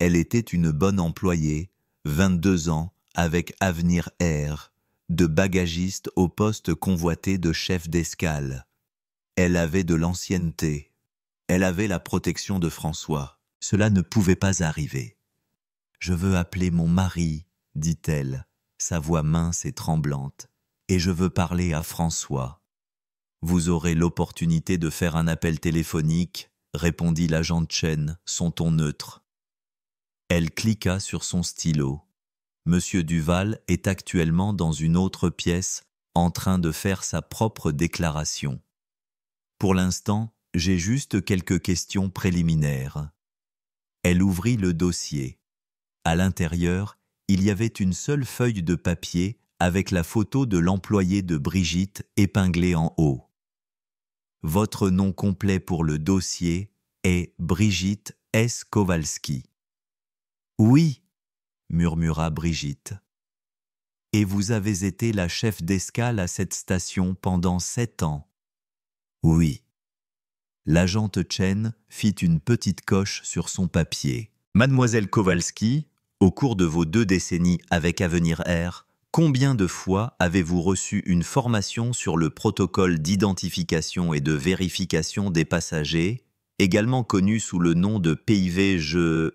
Elle était une bonne employée, 22 ans, avec avenir air, de bagagiste au poste convoité de chef d'escale. Elle avait de l'ancienneté. Elle avait la protection de François. Cela ne pouvait pas arriver. « Je veux appeler mon mari, » dit-elle, sa voix mince et tremblante, « et je veux parler à François. » « Vous aurez l'opportunité de faire un appel téléphonique, » répondit l'agent Chen, son ton neutre. Elle cliqua sur son stylo. Monsieur Duval est actuellement dans une autre pièce, en train de faire sa propre déclaration. Pour l'instant, j'ai juste quelques questions préliminaires. Elle ouvrit le dossier. À l'intérieur, il y avait une seule feuille de papier avec la photo de l'employé de Brigitte épinglée en haut. Votre nom complet pour le dossier est Brigitte S. Kowalski. Oui, murmura Brigitte. Et vous avez été la chef d'escale à cette station pendant 7 ans. Oui. L'agente Chen fit une petite coche sur son papier. Mademoiselle Kowalski, au cours de vos 2 décennies avec Avenir Air, combien de fois avez-vous reçu une formation sur le protocole d'identification et de vérification des passagers, également connu sous le nom de PIV, je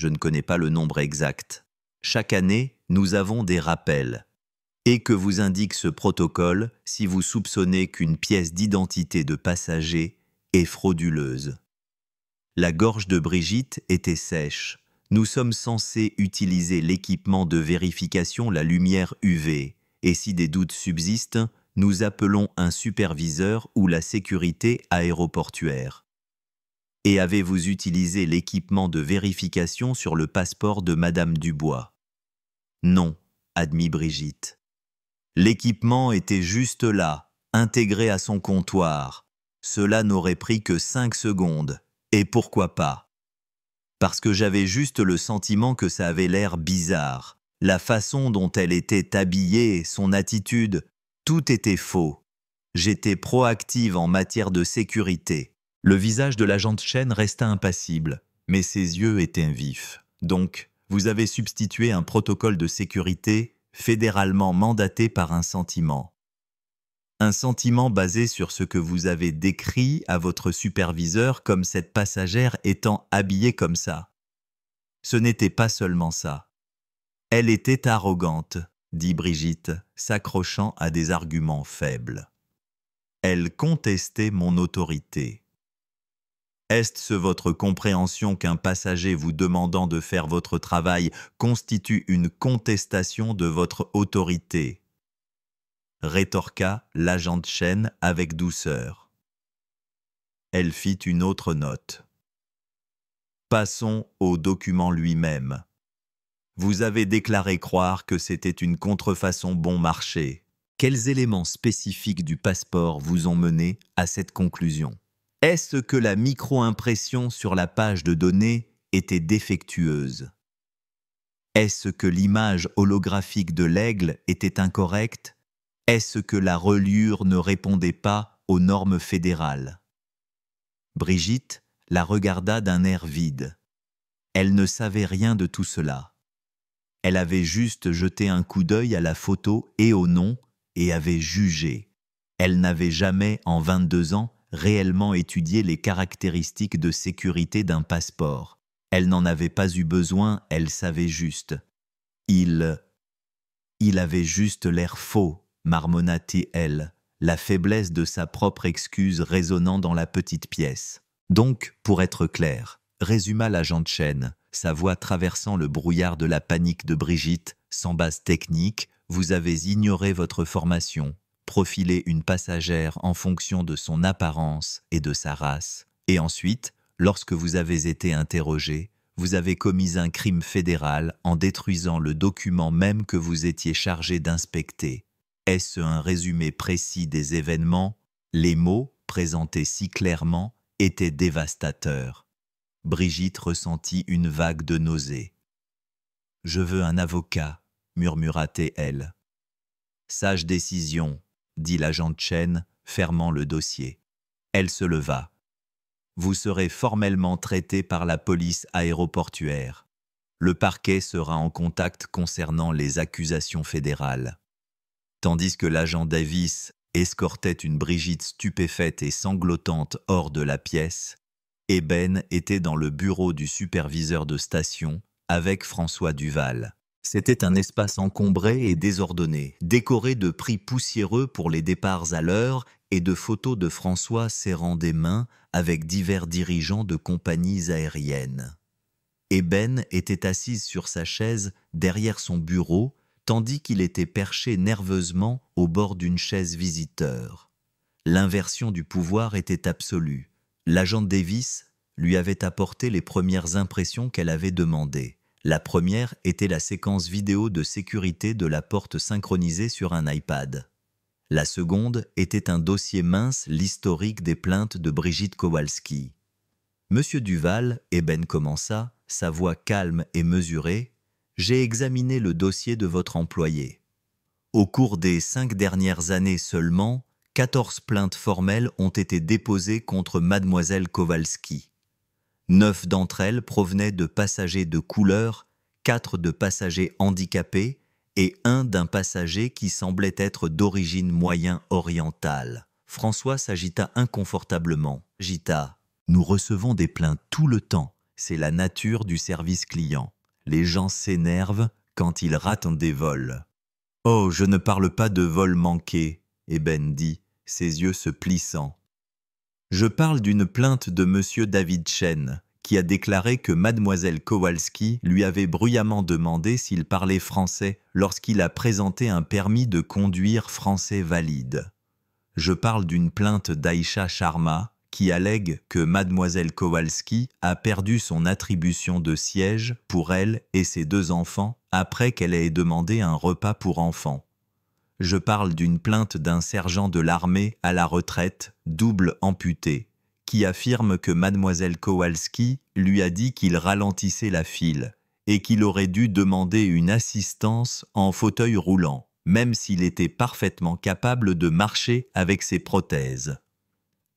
ne connais pas le nombre exact. Chaque année, nous avons des rappels. Et que vous indique ce protocole si vous soupçonnez qu'une pièce d'identité de passager est frauduleuse. La gorge de Brigitte était sèche. Nous sommes censés utiliser l'équipement de vérification la lumière UV, et si des doutes subsistent, nous appelons un superviseur ou la sécurité aéroportuaire. Et avez-vous utilisé l'équipement de vérification sur le passeport de Madame Dubois? Non, admit Brigitte. L'équipement était juste là, intégré à son comptoir. Cela n'aurait pris que 5 secondes. Et pourquoi pas? Parce que j'avais juste le sentiment que ça avait l'air bizarre. La façon dont elle était habillée, son attitude, tout était faux. J'étais proactive en matière de sécurité. Le visage de l'agent Chen resta impassible, mais ses yeux étaient vifs. Donc, vous avez substitué un protocole de sécurité fédéralement mandaté par un sentiment. Un sentiment basé sur ce que vous avez décrit à votre superviseur comme cette passagère étant habillée comme ça. Ce n'était pas seulement ça. Elle était arrogante, dit Brigitte, s'accrochant à des arguments faibles. Elle contestait mon autorité. Est-ce votre compréhension qu'un passager vous demandant de faire votre travail constitue une contestation de votre autorité? Rétorqua l'agent Chen avec douceur. Elle fit une autre note. Passons au document lui-même. Vous avez déclaré croire que c'était une contrefaçon bon marché. Quels éléments spécifiques du passeport vous ont mené à cette conclusion? Est-ce que la micro-impression sur la page de données était défectueuse? Est-ce que l'image holographique de l'aigle était incorrecte? Est-ce que la reliure ne répondait pas aux normes fédérales? Brigitte la regarda d'un air vide. Elle ne savait rien de tout cela. Elle avait juste jeté un coup d'œil à la photo et au nom et avait jugé. Elle n'avait jamais, en 22 ans, réellement étudié les caractéristiques de sécurité d'un passeport. Elle n'en avait pas eu besoin, elle savait juste. Il avait juste l'air faux, marmonna-t-elle, la faiblesse de sa propre excuse résonnant dans la petite pièce. Donc, pour être clair, résuma l'agent Chen, sa voix traversant le brouillard de la panique de Brigitte, sans base technique, vous avez ignoré votre formation, profilé une passagère en fonction de son apparence et de sa race, et ensuite, lorsque vous avez été interrogé, vous avez commis un crime fédéral en détruisant le document même que vous étiez chargé d'inspecter. Est-ce un résumé précis des événements? Les mots, présentés si clairement, étaient dévastateurs. Brigitte ressentit une vague de nausée. « Je veux un avocat », murmura-t-elle. « Sage décision », dit l'agent Chen, fermant le dossier. Elle se leva. « Vous serez formellement traité par la police aéroportuaire. Le parquet sera en contact concernant les accusations fédérales. » Tandis que l'agent Davis escortait une Brigitte stupéfaite et sanglotante hors de la pièce, Eben était dans le bureau du superviseur de station avec François Duval. C'était un espace encombré et désordonné, décoré de prix poussiéreux pour les départs à l'heure et de photos de François serrant des mains avec divers dirigeants de compagnies aériennes. Eben était assise sur sa chaise derrière son bureau, tandis qu'il était perché nerveusement au bord d'une chaise visiteur. L'inversion du pouvoir était absolue. L'agent Davis lui avait apporté les premières impressions qu'elle avait demandées. La première était la séquence vidéo de sécurité de la porte synchronisée sur un iPad. La seconde était un dossier mince, l'historique des plaintes de Brigitte Kowalski. « Monsieur Duval, Eben commença, sa voix calme et mesurée, « j'ai examiné le dossier de votre employé. Au cours des 5 dernières années seulement, 14 plaintes formelles ont été déposées contre mademoiselle Kowalski. 9 d'entre elles provenaient de passagers de couleur, 4 de passagers handicapés et 1 d'un passager qui semblait être d'origine moyen-orientale. » François s'agita inconfortablement. Agita. « Nous recevons des plaintes tout le temps. C'est la nature du service client. Les gens s'énervent quand ils ratent des vols. »« Oh, je ne parle pas de vols manqués, » Eben dit, ses yeux se plissant. « Je parle d'une plainte de monsieur David Chen, qui a déclaré que mademoiselle Kowalski lui avait bruyamment demandé s'il parlait français lorsqu'il a présenté un permis de conduire français valide. Je parle d'une plainte d'Aïcha Sharma, qui allègue que mademoiselle Kowalski a perdu son attribution de siège pour elle et ses 2 enfants après qu'elle ait demandé un repas pour enfants. Je parle d'une plainte d'un sergent de l'armée à la retraite, double amputé, qui affirme que mademoiselle Kowalski lui a dit qu'il ralentissait la file et qu'il aurait dû demander une assistance en fauteuil roulant, même s'il était parfaitement capable de marcher avec ses prothèses.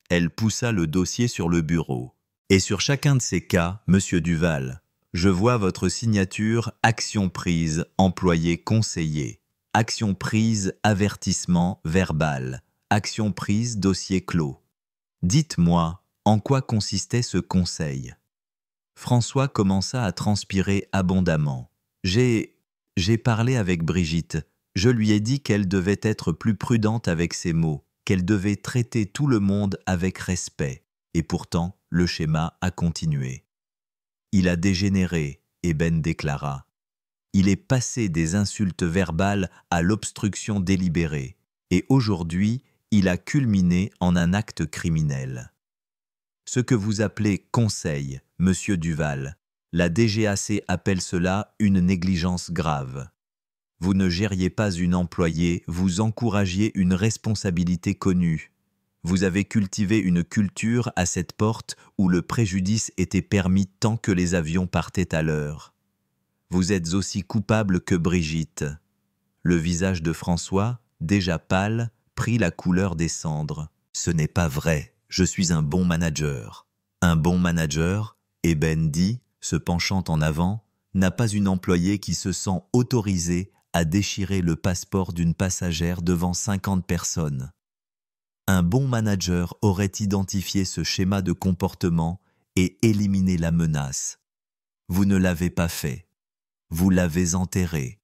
Elle poussa le dossier sur le bureau. Et sur chacun de ces cas, monsieur Duval, je vois votre signature « Action prise, employé conseiller ». Action prise, avertissement verbal. Action prise, dossier clos. Dites-moi, en quoi consistait ce conseil? François commença à transpirer abondamment. J'ai parlé avec Brigitte. Je lui ai dit qu'elle devait être plus prudente avec ses mots, qu'elle devait traiter tout le monde avec respect. Et pourtant, le schéma a continué. Il a dégénéré, Eben déclara. Il est passé des insultes verbales à l'obstruction délibérée, et aujourd'hui, il a culminé en un acte criminel. Ce que vous appelez conseil, monsieur Duval, la DGAC appelle cela une négligence grave. Vous ne gériez pas une employée, vous encouragiez une responsabilité connue. Vous avez cultivé une culture à cette porte où le préjudice était permis tant que les avions partaient à l'heure. Vous êtes aussi coupable que Brigitte. Le visage de François, déjà pâle, prit la couleur des cendres. Ce n'est pas vrai, je suis un bon manager. Un bon manager, Eben dit, se penchant en avant, n'a pas une employée qui se sent autorisée à déchirer le passeport d'une passagère devant 50 personnes. Un bon manager aurait identifié ce schéma de comportement et éliminé la menace. Vous ne l'avez pas fait. Vous l'avez enterré.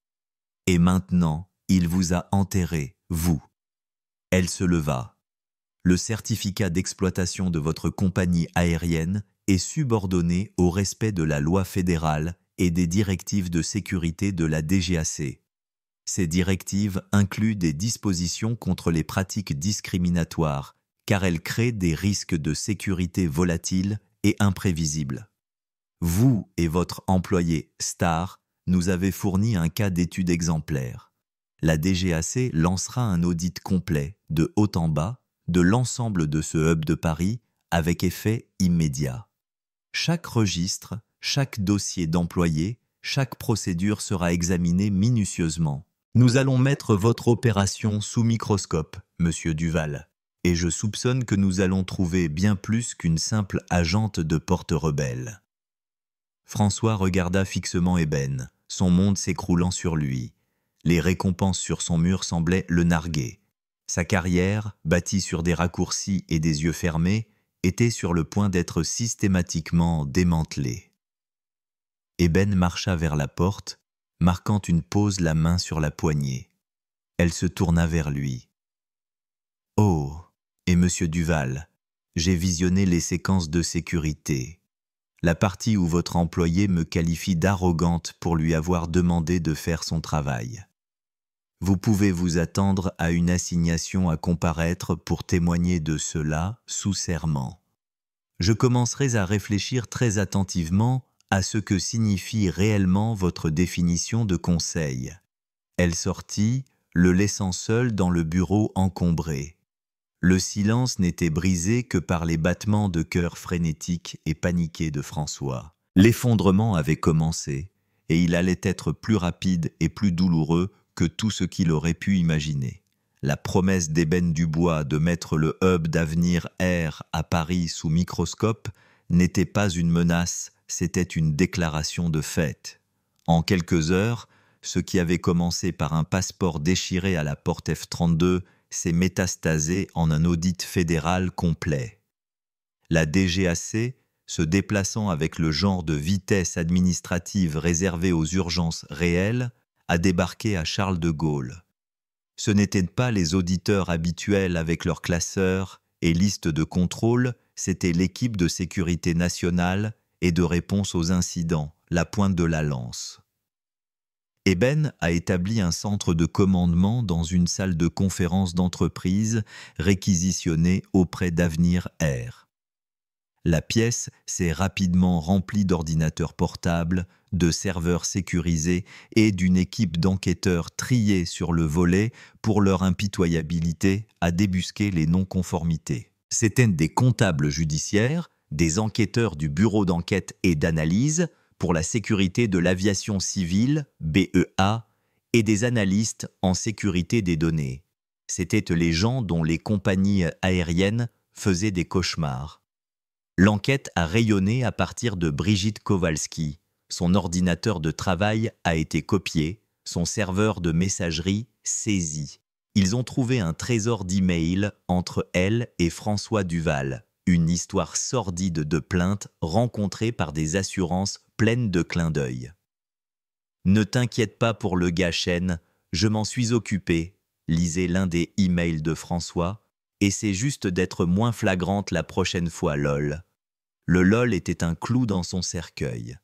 Et maintenant, il vous a enterré, vous. Elle se leva. Le certificat d'exploitation de votre compagnie aérienne est subordonné au respect de la loi fédérale et des directives de sécurité de la DGAC. Ces directives incluent des dispositions contre les pratiques discriminatoires, car elles créent des risques de sécurité volatiles et imprévisibles. Vous et votre employé Star nous avez fourni un cas d'étude exemplaire. La DGAC lancera un audit complet, de haut en bas, de l'ensemble de ce hub de Paris, avec effet immédiat. Chaque registre, chaque dossier d'employé, chaque procédure sera examinée minutieusement. Nous allons mettre votre opération sous microscope, monsieur Duval, et je soupçonne que nous allons trouver bien plus qu'une simple agente de porte rebelle. François regarda fixement Eben, son monde s'écroulant sur lui. Les récompenses sur son mur semblaient le narguer. Sa carrière, bâtie sur des raccourcis et des yeux fermés, était sur le point d'être systématiquement démantelée. Eben marcha vers la porte, marquant une pause la main sur la poignée. Elle se tourna vers lui. « Oh, et monsieur Duval, j'ai visionné les séquences de sécurité. La partie où votre employé me qualifie d'arrogante pour lui avoir demandé de faire son travail. Vous pouvez vous attendre à une assignation à comparaître pour témoigner de cela sous serment. Je commencerai à réfléchir très attentivement à ce que signifie réellement votre définition de conseil. » Elle sortit, le laissant seul dans le bureau encombré. Le silence n'était brisé que par les battements de cœur frénétiques et paniqués de François. L'effondrement avait commencé, et il allait être plus rapide et plus douloureux que tout ce qu'il aurait pu imaginer. La promesse d'Eben Dubois de mettre le hub d'Avenir Air à Paris sous microscope n'était pas une menace, c'était une déclaration de fait. En quelques heures, ce qui avait commencé par un passeport déchiré à la porte F-32 s'est métastasé en un audit fédéral complet. La DGAC, se déplaçant avec le genre de vitesse administrative réservée aux urgences réelles, a débarqué à Charles de Gaulle. Ce n'étaient pas les auditeurs habituels avec leurs classeurs et listes de contrôle, c'était l'équipe de sécurité nationale et de réponse aux incidents, la pointe de la lance. Eben a établi un centre de commandement dans une salle de conférence d'entreprise réquisitionnée auprès d'Avenir Air. La pièce s'est rapidement remplie d'ordinateurs portables, de serveurs sécurisés et d'une équipe d'enquêteurs triés sur le volet pour leur impitoyabilité à débusquer les non-conformités. C'étaient des comptables judiciaires, des enquêteurs du bureau d'enquête et d'analyse pour la sécurité de l'aviation civile, BEA, et des analystes en sécurité des données. C'étaient les gens dont les compagnies aériennes faisaient des cauchemars. L'enquête a rayonné à partir de Brigitte Kowalski. Son ordinateur de travail a été copié, son serveur de messagerie saisi. Ils ont trouvé un trésor d'emails entre elle et François Duval, une histoire sordide de plaintes rencontrées par des assurances pleines de clins d'œil. « Ne t'inquiète pas pour le gars Chen, je m'en suis occupé », lisait l'un des emails de François, « et c'est juste d'être moins flagrante la prochaine fois, lol ». Le lol était un clou dans son cercueil.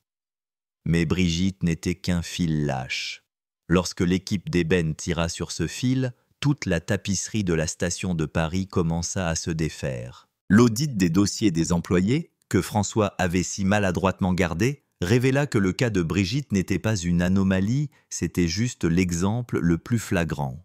Mais Brigitte n'était qu'un fil lâche. Lorsque l'équipe d'ébène tira sur ce fil, toute la tapisserie de la station de Paris commença à se défaire. L'audit des dossiers des employés, que François avait si maladroitement gardé, révéla que le cas de Brigitte n'était pas une anomalie, c'était juste l'exemple le plus flagrant.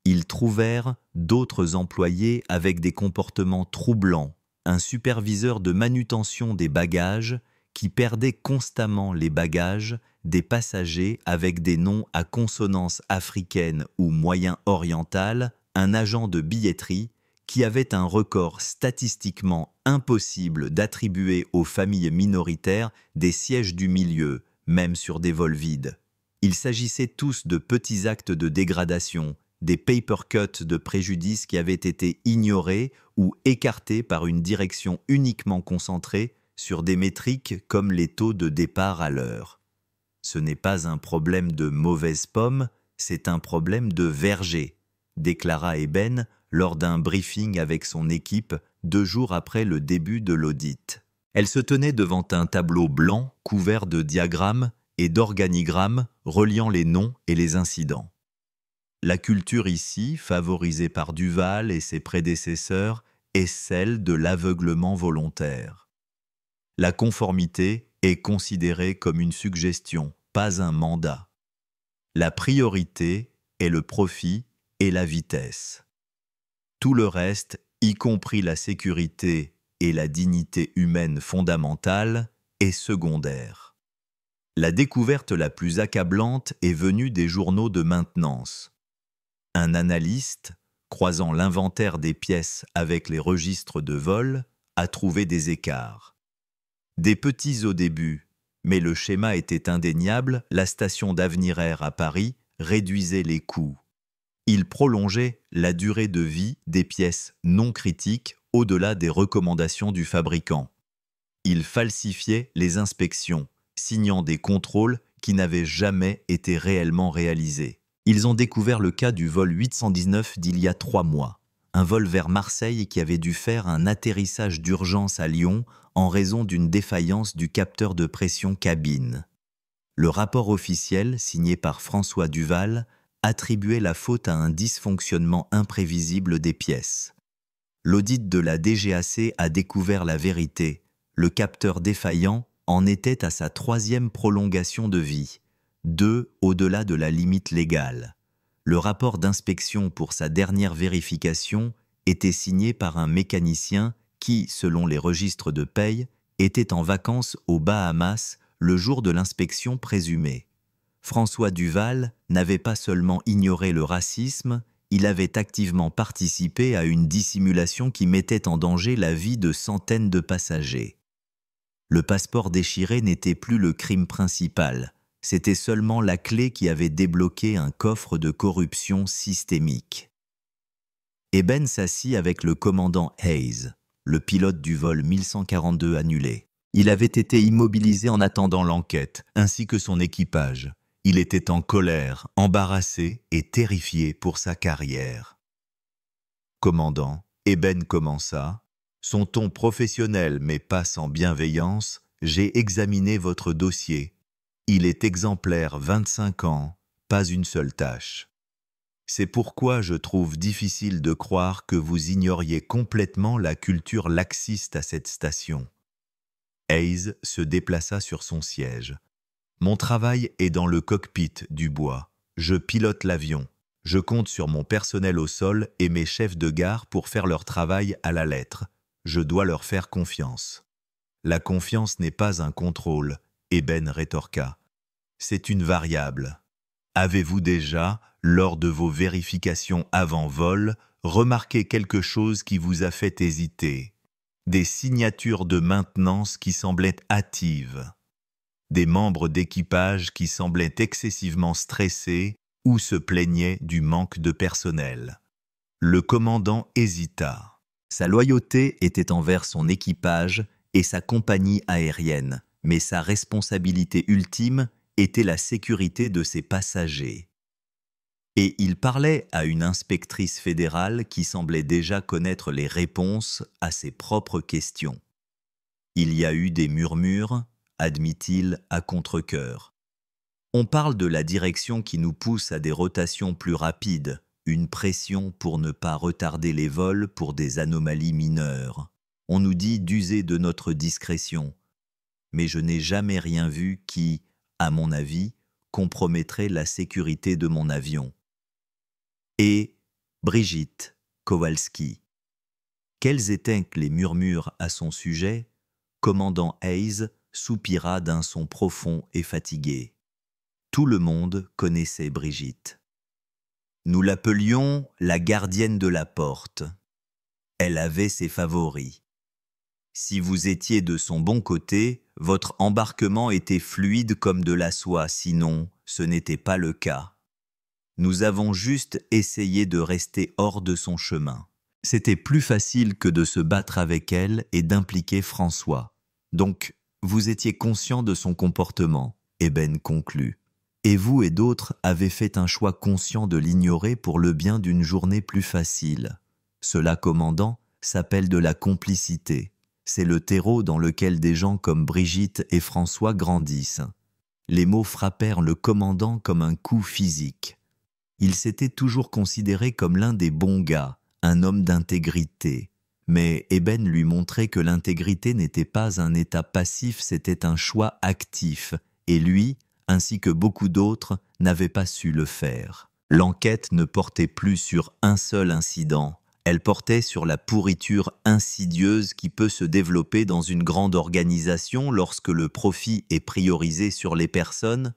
Ils trouvèrent d'autres employés avec des comportements troublants, un superviseur de manutention des bagages qui perdait constamment les bagages des passagers avec des noms à consonance africaine ou moyen-orientale, un agent de billetterie qui avait un record statistiquement impossible d'attribuer aux familles minoritaires des sièges du milieu, même sur des vols vides. Il s'agissait tous de petits actes de dégradation, des paper cuts de préjudice qui avaient été ignorés ou écartés par une direction uniquement concentrée sur des métriques comme les taux de départ à l'heure. Ce n'est pas un problème de mauvaise pomme, c'est un problème de verger, déclara Eben lors d'un briefing avec son équipe 2 jours après le début de l'audit. Elle se tenait devant un tableau blanc couvert de diagrammes et d'organigrammes reliant les noms et les incidents. La culture ici, favorisée par Duval et ses prédécesseurs, est celle de l'aveuglement volontaire. La conformité est considérée comme une suggestion, pas un mandat. La priorité est le profit et la vitesse. Tout le reste, y compris la sécurité et la dignité humaine fondamentale, est secondaire. La découverte la plus accablante est venue des journaux de maintenance. Un analyste, croisant l'inventaire des pièces avec les registres de vol, a trouvé des écarts. Des petits au début, mais le schéma était indéniable, la station d'Avenir Air à Paris réduisait les coûts. Il prolongeait la durée de vie des pièces non critiques au-delà des recommandations du fabricant. Il falsifiait les inspections, signant des contrôles qui n'avaient jamais été réellement réalisés. Ils ont découvert le cas du vol 819 d'il y a 3 mois, un vol vers Marseille qui avait dû faire un atterrissage d'urgence à Lyon en raison d'une défaillance du capteur de pression cabine. Le rapport officiel, signé par François Duval, attribuait la faute à un dysfonctionnement imprévisible des pièces. L'audit de la DGAC a découvert la vérité. Le capteur défaillant en était à sa 3e prolongation de vie, 2 au-delà de la limite légale. Le rapport d'inspection pour sa dernière vérification était signé par un mécanicien qui, selon les registres de paye, était en vacances aux Bahamas le jour de l'inspection présumée. François Duval n'avait pas seulement ignoré le racisme, il avait activement participé à une dissimulation qui mettait en danger la vie de centaines de passagers. Le passeport déchiré n'était plus le crime principal, c'était seulement la clé qui avait débloqué un coffre de corruption systémique. Eben s'assit avec le commandant Hayes, le pilote du vol 1142 annulé. Il avait été immobilisé en attendant l'enquête, ainsi que son équipage. Il était en colère, embarrassé et terrifié pour sa carrière. « Commandant », Eben commença, « son ton professionnel mais pas sans bienveillance, j'ai examiné votre dossier. Il est exemplaire 25 ans, pas une seule tâche. C'est pourquoi je trouve difficile de croire que vous ignoriez complètement la culture laxiste à cette station. » Hayes se déplaça sur son siège. Mon travail est dans le cockpit du bois. Je pilote l'avion. Je compte sur mon personnel au sol et mes chefs de gare pour faire leur travail à la lettre. Je dois leur faire confiance. La confiance n'est pas un contrôle, Eben rétorqua. C'est une variable. Avez-vous déjà, lors de vos vérifications avant vol, remarqué quelque chose qui vous a fait hésiter? Des signatures de maintenance qui semblaient hâtives. Des membres d'équipage qui semblaient excessivement stressés ou se plaignaient du manque de personnel. Le commandant hésita. Sa loyauté était envers son équipage et sa compagnie aérienne, mais sa responsabilité ultime était la sécurité de ses passagers. Et il parlait à une inspectrice fédérale qui semblait déjà connaître les réponses à ses propres questions. Il y a eu des murmures, admit-il à contre-cœur. On parle de la direction qui nous pousse à des rotations plus rapides, une pression pour ne pas retarder les vols pour des anomalies mineures. On nous dit d'user de notre discrétion. Mais je n'ai jamais rien vu qui, à mon avis, compromettrait la sécurité de mon avion. Et Brigitte Kowalski. Quels étaient les murmures à son sujet? Commandant Hayes soupira d'un son profond et fatigué. Tout le monde connaissait Brigitte. Nous l'appelions la gardienne de la porte. Elle avait ses favoris. Si vous étiez de son bon côté, votre embarquement était fluide comme de la soie, sinon ce n'était pas le cas. Nous avons juste essayé de rester hors de son chemin. C'était plus facile que de se battre avec elle et d'impliquer François. Donc, vous étiez conscient de son comportement, Eben conclut. Et vous et d'autres avez fait un choix conscient de l'ignorer pour le bien d'une journée plus facile. Cela, commandant, s'appelle de la complicité. C'est le terreau dans lequel des gens comme Brigitte et François grandissent. Les mots frappèrent le commandant comme un coup physique. Il s'était toujours considéré comme l'un des bons gars, un homme d'intégrité. Mais Eben lui montrait que l'intégrité n'était pas un état passif, c'était un choix actif. Et lui, ainsi que beaucoup d'autres, n'avaient pas su le faire. L'enquête ne portait plus sur un seul incident. Elle portait sur la pourriture insidieuse qui peut se développer dans une grande organisation lorsque le profit est priorisé sur les personnes,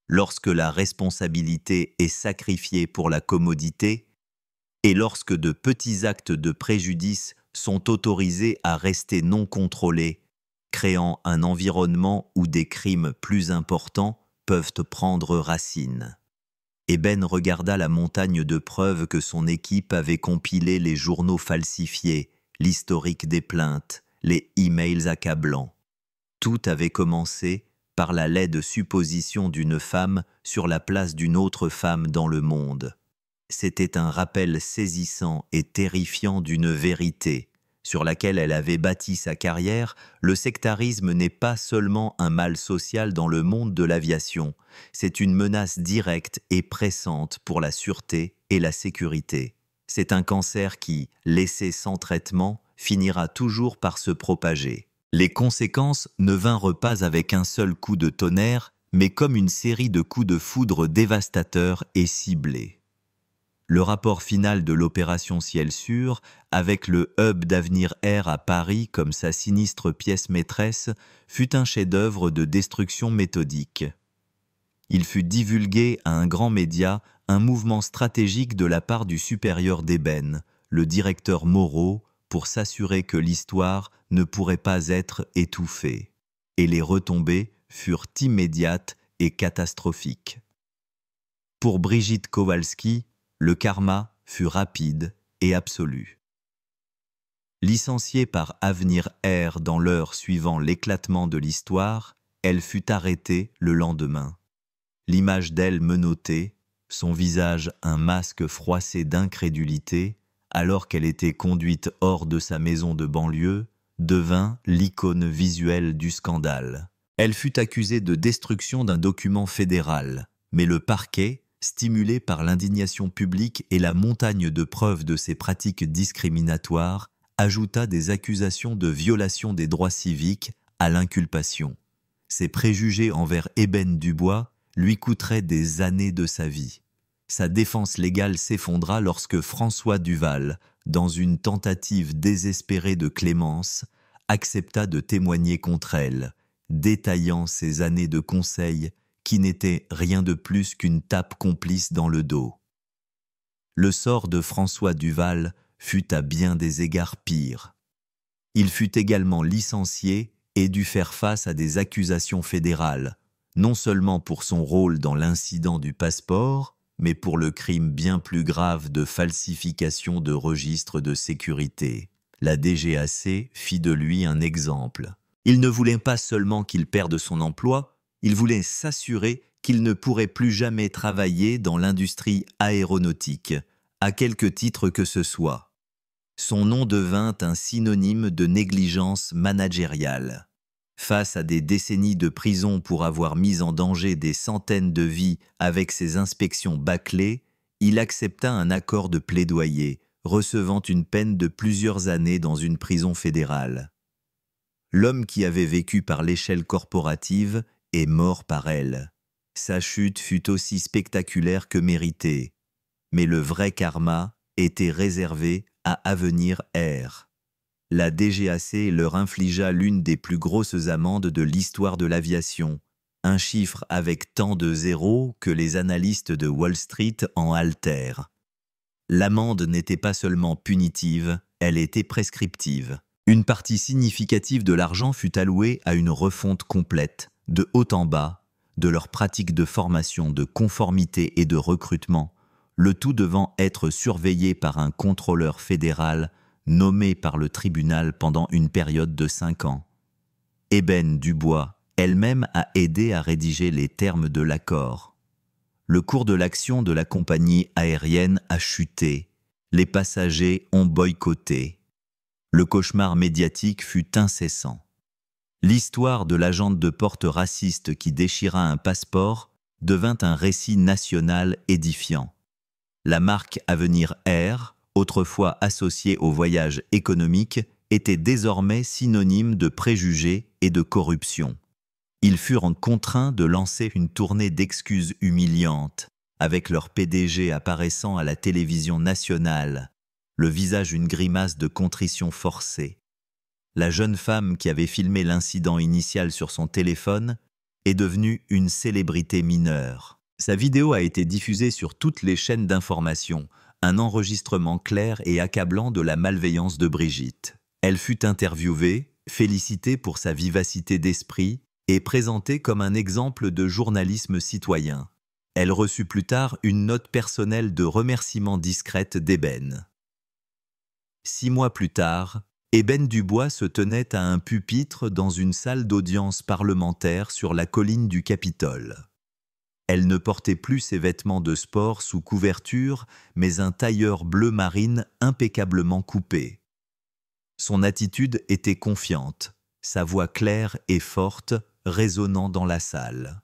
lorsque la responsabilité est sacrifiée pour la commodité, et lorsque de petits actes de préjudice sont autorisés à rester non contrôlés, créant un environnement où des crimes plus importants peuvent prendre racine. Eben regarda la montagne de preuves que son équipe avait compilées, les journaux falsifiés, l'historique des plaintes, les emails accablants. Tout avait commencé par la laide supposition d'une femme sur la place d'une autre femme dans le monde. C'était un rappel saisissant et terrifiant d'une vérité sur laquelle elle avait bâti sa carrière. Le sectarisme n'est pas seulement un mal social dans le monde de l'aviation, c'est une menace directe et pressante pour la sûreté et la sécurité. C'est un cancer qui, laissé sans traitement, finira toujours par se propager. Les conséquences ne vinrent pas avec un seul coup de tonnerre, mais comme une série de coups de foudre dévastateurs et ciblés. Le rapport final de l'opération Ciel Sûr, avec le hub d'Avenir Air à Paris comme sa sinistre pièce maîtresse, fut un chef-d'œuvre de destruction méthodique. Il fut divulgué à un grand média, un mouvement stratégique de la part du supérieur d'Eben, le directeur Moreau, pour s'assurer que l'histoire ne pourrait pas être étouffée. Et les retombées furent immédiates et catastrophiques. Pour Brigitte Kowalski, le karma fut rapide et absolu. Licenciée par Avenir Air dans l'heure suivant l'éclatement de l'histoire, elle fut arrêtée le lendemain. L'image d'elle menottée, son visage un masque froissé d'incrédulité, alors qu'elle était conduite hors de sa maison de banlieue, devint l'icône visuelle du scandale. Elle fut accusée de destruction d'un document fédéral, mais le parquet, stimulé par l'indignation publique et la montagne de preuves de ses pratiques discriminatoires, ajouta des accusations de violation des droits civiques à l'inculpation. Ses préjugés envers Ébène Dubois lui coûteraient des années de sa vie. Sa défense légale s'effondra lorsque François Duval, dans une tentative désespérée de clémence, accepta de témoigner contre elle, détaillant ses années de conseil qui n'étaient rien de plus qu'une tape complice dans le dos. Le sort de François Duval fut à bien des égards pire. Il fut également licencié et dut faire face à des accusations fédérales, non seulement pour son rôle dans l'incident du passeport, mais pour le crime bien plus grave de falsification de registres de sécurité. La DGAC fit de lui un exemple. Il ne voulait pas seulement qu'il perde son emploi, il voulait s'assurer qu'il ne pourrait plus jamais travailler dans l'industrie aéronautique, à quelque titre que ce soit. Son nom devint un synonyme de négligence managériale. Face à des décennies de prison pour avoir mis en danger des centaines de vies avec ses inspections bâclées, il accepta un accord de plaidoyer, recevant une peine de plusieurs années dans une prison fédérale. L'homme qui avait vécu par l'échelle corporative est mort par elle. Sa chute fut aussi spectaculaire que méritée, mais le vrai karma était réservé à Avenir Air. La DGAC leur infligea l'une des plus grosses amendes de l'histoire de l'aviation, un chiffre avec tant de zéros que les analystes de Wall Street en altèrent. L'amende n'était pas seulement punitive, elle était prescriptive. Une partie significative de l'argent fut allouée à une refonte complète, de haut en bas, de leurs pratiques de formation, de conformité et de recrutement, le tout devant être surveillé par un contrôleur fédéral nommé par le tribunal pendant une période de 5 ans. Ébène Dubois elle-même a aidé à rédiger les termes de l'accord. Le cours de l'action de la compagnie aérienne a chuté, les passagers ont boycotté. Le cauchemar médiatique fut incessant. L'histoire de l'agente de porte raciste qui déchira un passeport devint un récit national édifiant. La marque Avenir Air, autrefois associée au voyage économique, était désormais synonyme de préjugés et de corruption. Ils furent contraints de lancer une tournée d'excuses humiliantes, avec leur PDG apparaissant à la télévision nationale, le visage une grimace de contrition forcée. La jeune femme qui avait filmé l'incident initial sur son téléphone est devenue une célébrité mineure. Sa vidéo a été diffusée sur toutes les chaînes d'information, un enregistrement clair et accablant de la malveillance de Brigitte. Elle fut interviewée, félicitée pour sa vivacité d'esprit et présentée comme un exemple de journalisme citoyen. Elle reçut plus tard une note personnelle de remerciement discrète d'Ébène. 6 mois plus tard, Ébène Dubois se tenait à un pupitre dans une salle d'audience parlementaire sur la colline du Capitole. Elle ne portait plus ses vêtements de sport sous couverture, mais un tailleur bleu marine impeccablement coupé. Son attitude était confiante, sa voix claire et forte résonnant dans la salle.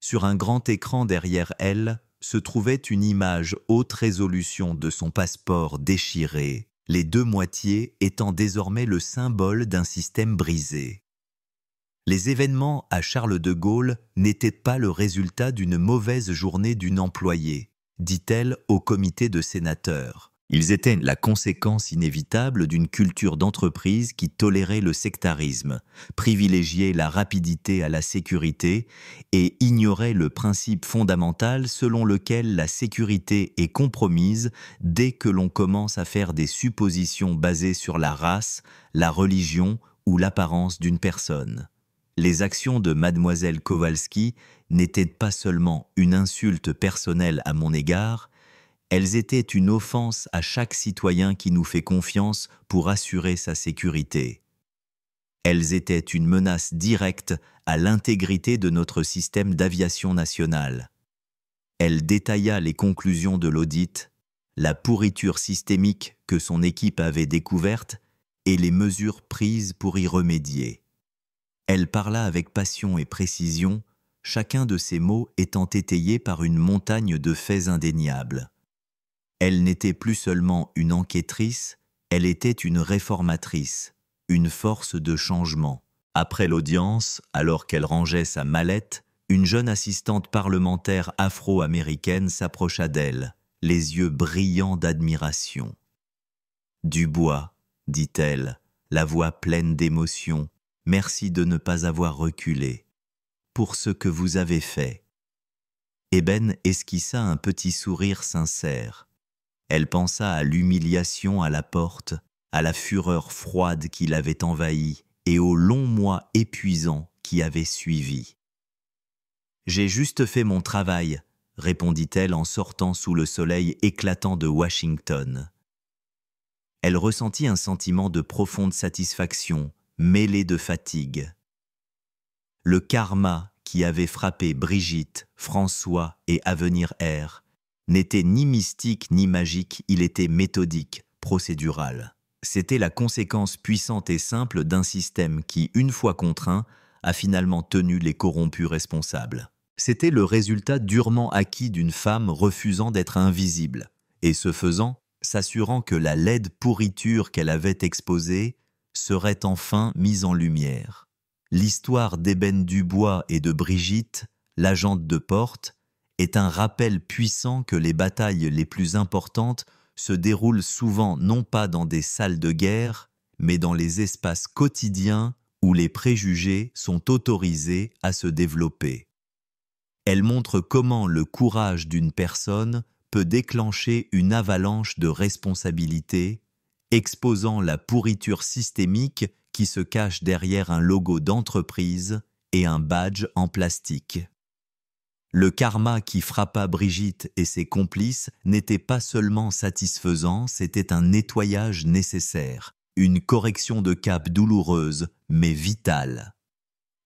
Sur un grand écran derrière elle se trouvait une image haute résolution de son passeport déchiré, les 2 moitiés étant désormais le symbole d'un système brisé. Les événements à Charles de Gaulle n'étaient pas le résultat d'une mauvaise journée d'une employée, dit-elle au comité de sénateurs. Ils étaient la conséquence inévitable d'une culture d'entreprise qui tolérait le sectarisme, privilégiait la rapidité à la sécurité et ignorait le principe fondamental selon lequel la sécurité est compromise dès que l'on commence à faire des suppositions basées sur la race, la religion ou l'apparence d'une personne. Les actions de mademoiselle Kowalski n'étaient pas seulement une insulte personnelle à mon égard, elles étaient une offense à chaque citoyen qui nous fait confiance pour assurer sa sécurité. Elles étaient une menace directe à l'intégrité de notre système d'aviation nationale. Elle détailla les conclusions de l'audit, la pourriture systémique que son équipe avait découverte et les mesures prises pour y remédier. Elle parla avec passion et précision, chacun de ses mots étant étayé par une montagne de faits indéniables. Elle n'était plus seulement une enquêtrice, elle était une réformatrice, une force de changement. Après l'audience, alors qu'elle rangeait sa mallette, une jeune assistante parlementaire afro-américaine s'approcha d'elle, les yeux brillants d'admiration. « Dubois, dit-elle, la voix pleine d'émotion, merci de ne pas avoir reculé. Pour ce que vous avez fait. » Eben esquissa un petit sourire sincère. Elle pensa à l'humiliation à la porte, à la fureur froide qui l'avait envahie et aux longs mois épuisants qui avaient suivi. « J'ai juste fait mon travail, » répondit-elle en sortant sous le soleil éclatant de Washington. Elle ressentit un sentiment de profonde satisfaction, mêlé de fatigue. Le karma qui avait frappé Brigitte, François et Avenir R n'était ni mystique ni magique, il était méthodique, procédural. C'était la conséquence puissante et simple d'un système qui, une fois contraint, a finalement tenu les corrompus responsables. C'était le résultat durement acquis d'une femme refusant d'être invisible, et ce faisant, s'assurant que la laide pourriture qu'elle avait exposée serait enfin mise en lumière. L'histoire d'Eben Dubois et de Brigitte, l'agente de porte, est un rappel puissant que les batailles les plus importantes se déroulent souvent non pas dans des salles de guerre, mais dans les espaces quotidiens où les préjugés sont autorisés à se développer. Elle montre comment le courage d'une personne peut déclencher une avalanche de responsabilités, exposant la pourriture systémique qui se cache derrière un logo d'entreprise et un badge en plastique. Le karma qui frappa Brigitte et ses complices n'était pas seulement satisfaisant, c'était un nettoyage nécessaire, une correction de cap douloureuse, mais vitale.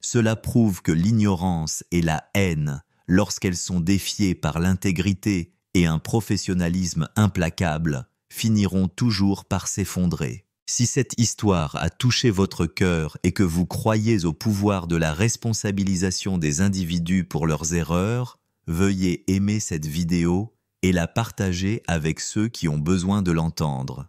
Cela prouve que l'ignorance et la haine, lorsqu'elles sont défiées par l'intégrité et un professionnalisme implacable, finiront toujours par s'effondrer. Si cette histoire a touché votre cœur et que vous croyez au pouvoir de la responsabilisation des individus pour leurs erreurs, veuillez aimer cette vidéo et la partager avec ceux qui ont besoin de l'entendre.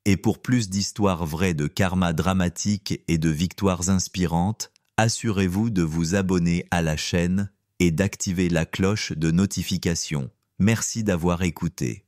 Et pour plus d'histoires vraies de karma dramatique et de victoires inspirantes, assurez-vous de vous abonner à la chaîne et d'activer la cloche de notification. Merci d'avoir écouté.